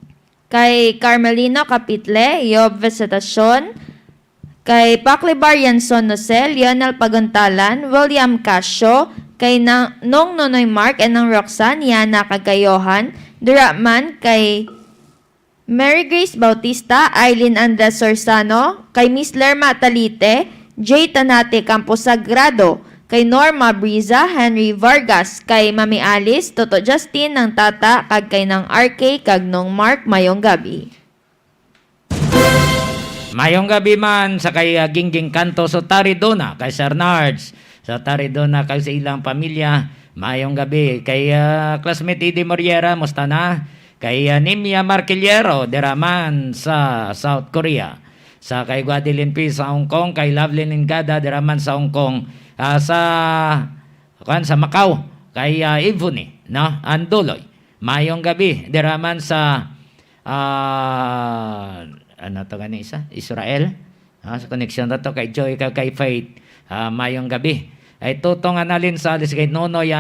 kay Carmelino Capitle, Yob Visitacion, kay Paclibar Yanson Nocel, Lionel Paguntalan, William Casio, kay Nong Nonoy Mark, and ng Roxanne, Yana Kagayohan, Duraman, kay Mary Grace Bautista, Eileen Andres Sorsano, kay Miss Lerma Talite, J. Tanate Campos Sagrado, kay Norma Briza, Henry Vargas, kay Mami Alice, Toto Justin ng Tata, kag kay ng RK, kag nung Mark, mayong gabi. Mayong gabi man sa kay Gingging Kanto sa Taridona, kay Sir Nards, sa Taridona, kay sa ilang pamilya. Mayong gabi kay classmate Edie Moriera, musta na? Kay Nimia Marquillero, diraman sa South Korea. Sa kay Guadeline P. sa Hong Kong, kay Lovelyn Ingada, diraman sa Hong Kong. Sa Macau, kay Ivone, no? Anduloy. Mayong gabi, diraman sa ano to gani isa? Israel. Sa connection na to kay Joy, kay Faith. Mayong gabi. Ay tutong analin sa alis kay Nonoy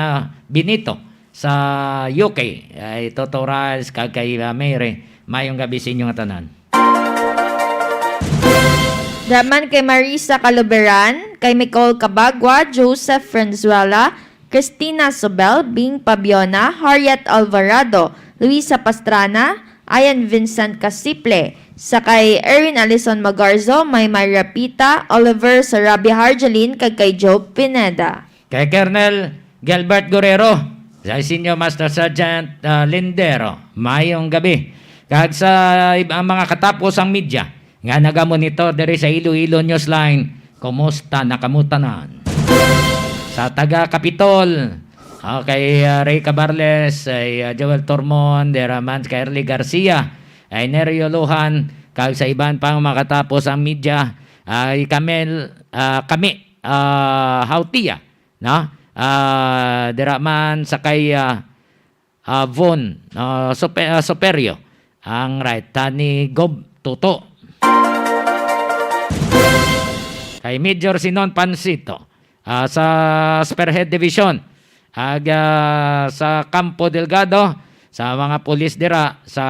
Benito sa UK. Ay tutorals kay Mary. Mayong gabi sa inyong tanan. Daman kay Marisa Caluberan, kay Nicole Cabagua, Joseph Franzuela, Christina Sobel, Bing Pabiona, Harriet Alvarado, Luisa Pastrana, Ayan Vincent Casiple, sa kay Erin Alison Magarzo, may Maria Pita, Oliver Sarabi Harjalin, kag kay Joe Pineda. Kay Colonel Gilbert Guerrero, sa Senior Master Sergeant Lindero, mayong gabi. Kag sa mga katapos ang media, nga nagamonitor diri sa Iloilo Newsline, kumusta nakamutanan? Sa taga Capitol, kay Ray Cabarles, ay Joel Tormon, deraman kay Erly Garcia, ay Nerio Luhan, kag sa iban pang makatapos ang media, ay kami Hautia, no? Deraman sa kay Von Superio, ang right ni Gob Tuto. Kay Major Sinon Pansito, sa Spearhead Division, sa Campo Delgado, sa mga pulis dira, sa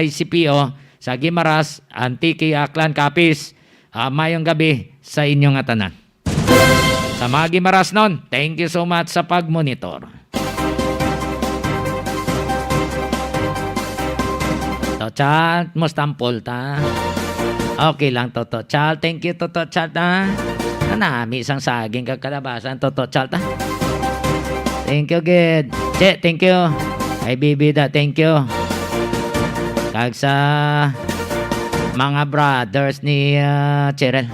ICPO, sa Guimaras, Antique, Aklan, Capiz, mayong gabi sa inyong atanan. Sa mga Guimaras nun, thank you so much sa pag-monitor. So, chat, mustampol ta. Okay lang, Toto Chal. Thank you, Toto Chal, ha? Nanami isang saging kagkalabasan, Toto Chal, ha? Thank you, good. Che, thank you. Ay, bibida, thank you. Kag sa mga brothers ni Cheryl.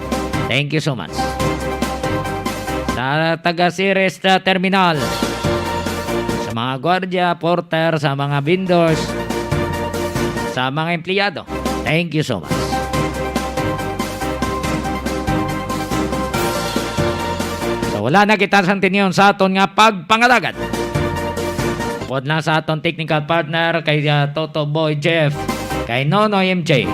Thank you so much. Sa taga-series terminal, sa mga gwardiya, porter, sa mga vendors, sa mga empleyado. Thank you so much. So, wala na kita sa tinyon sa aton nga pagpangalagad. Pod na sa aton technical partner kay Toto Boy Jeff, kay Nonoy MJ.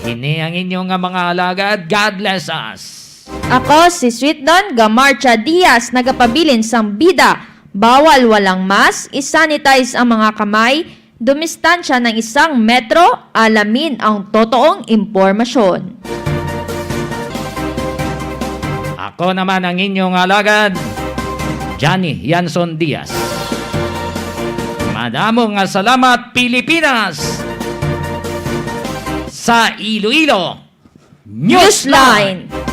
Ini ang inyong nga mga alagad. God bless us. Ako si Sweet Don Gamarcha Diaz, nagapabilin sang bida. Bawal walang mask, isanitize ang mga kamay, dumistansya ng 1 metro, alamin ang totoong impormasyon. Ako naman ang inyong alagad, Johnny Yanson Diaz. Madamong nga salamat, Pilipinas! Sa Iloilo Newsline!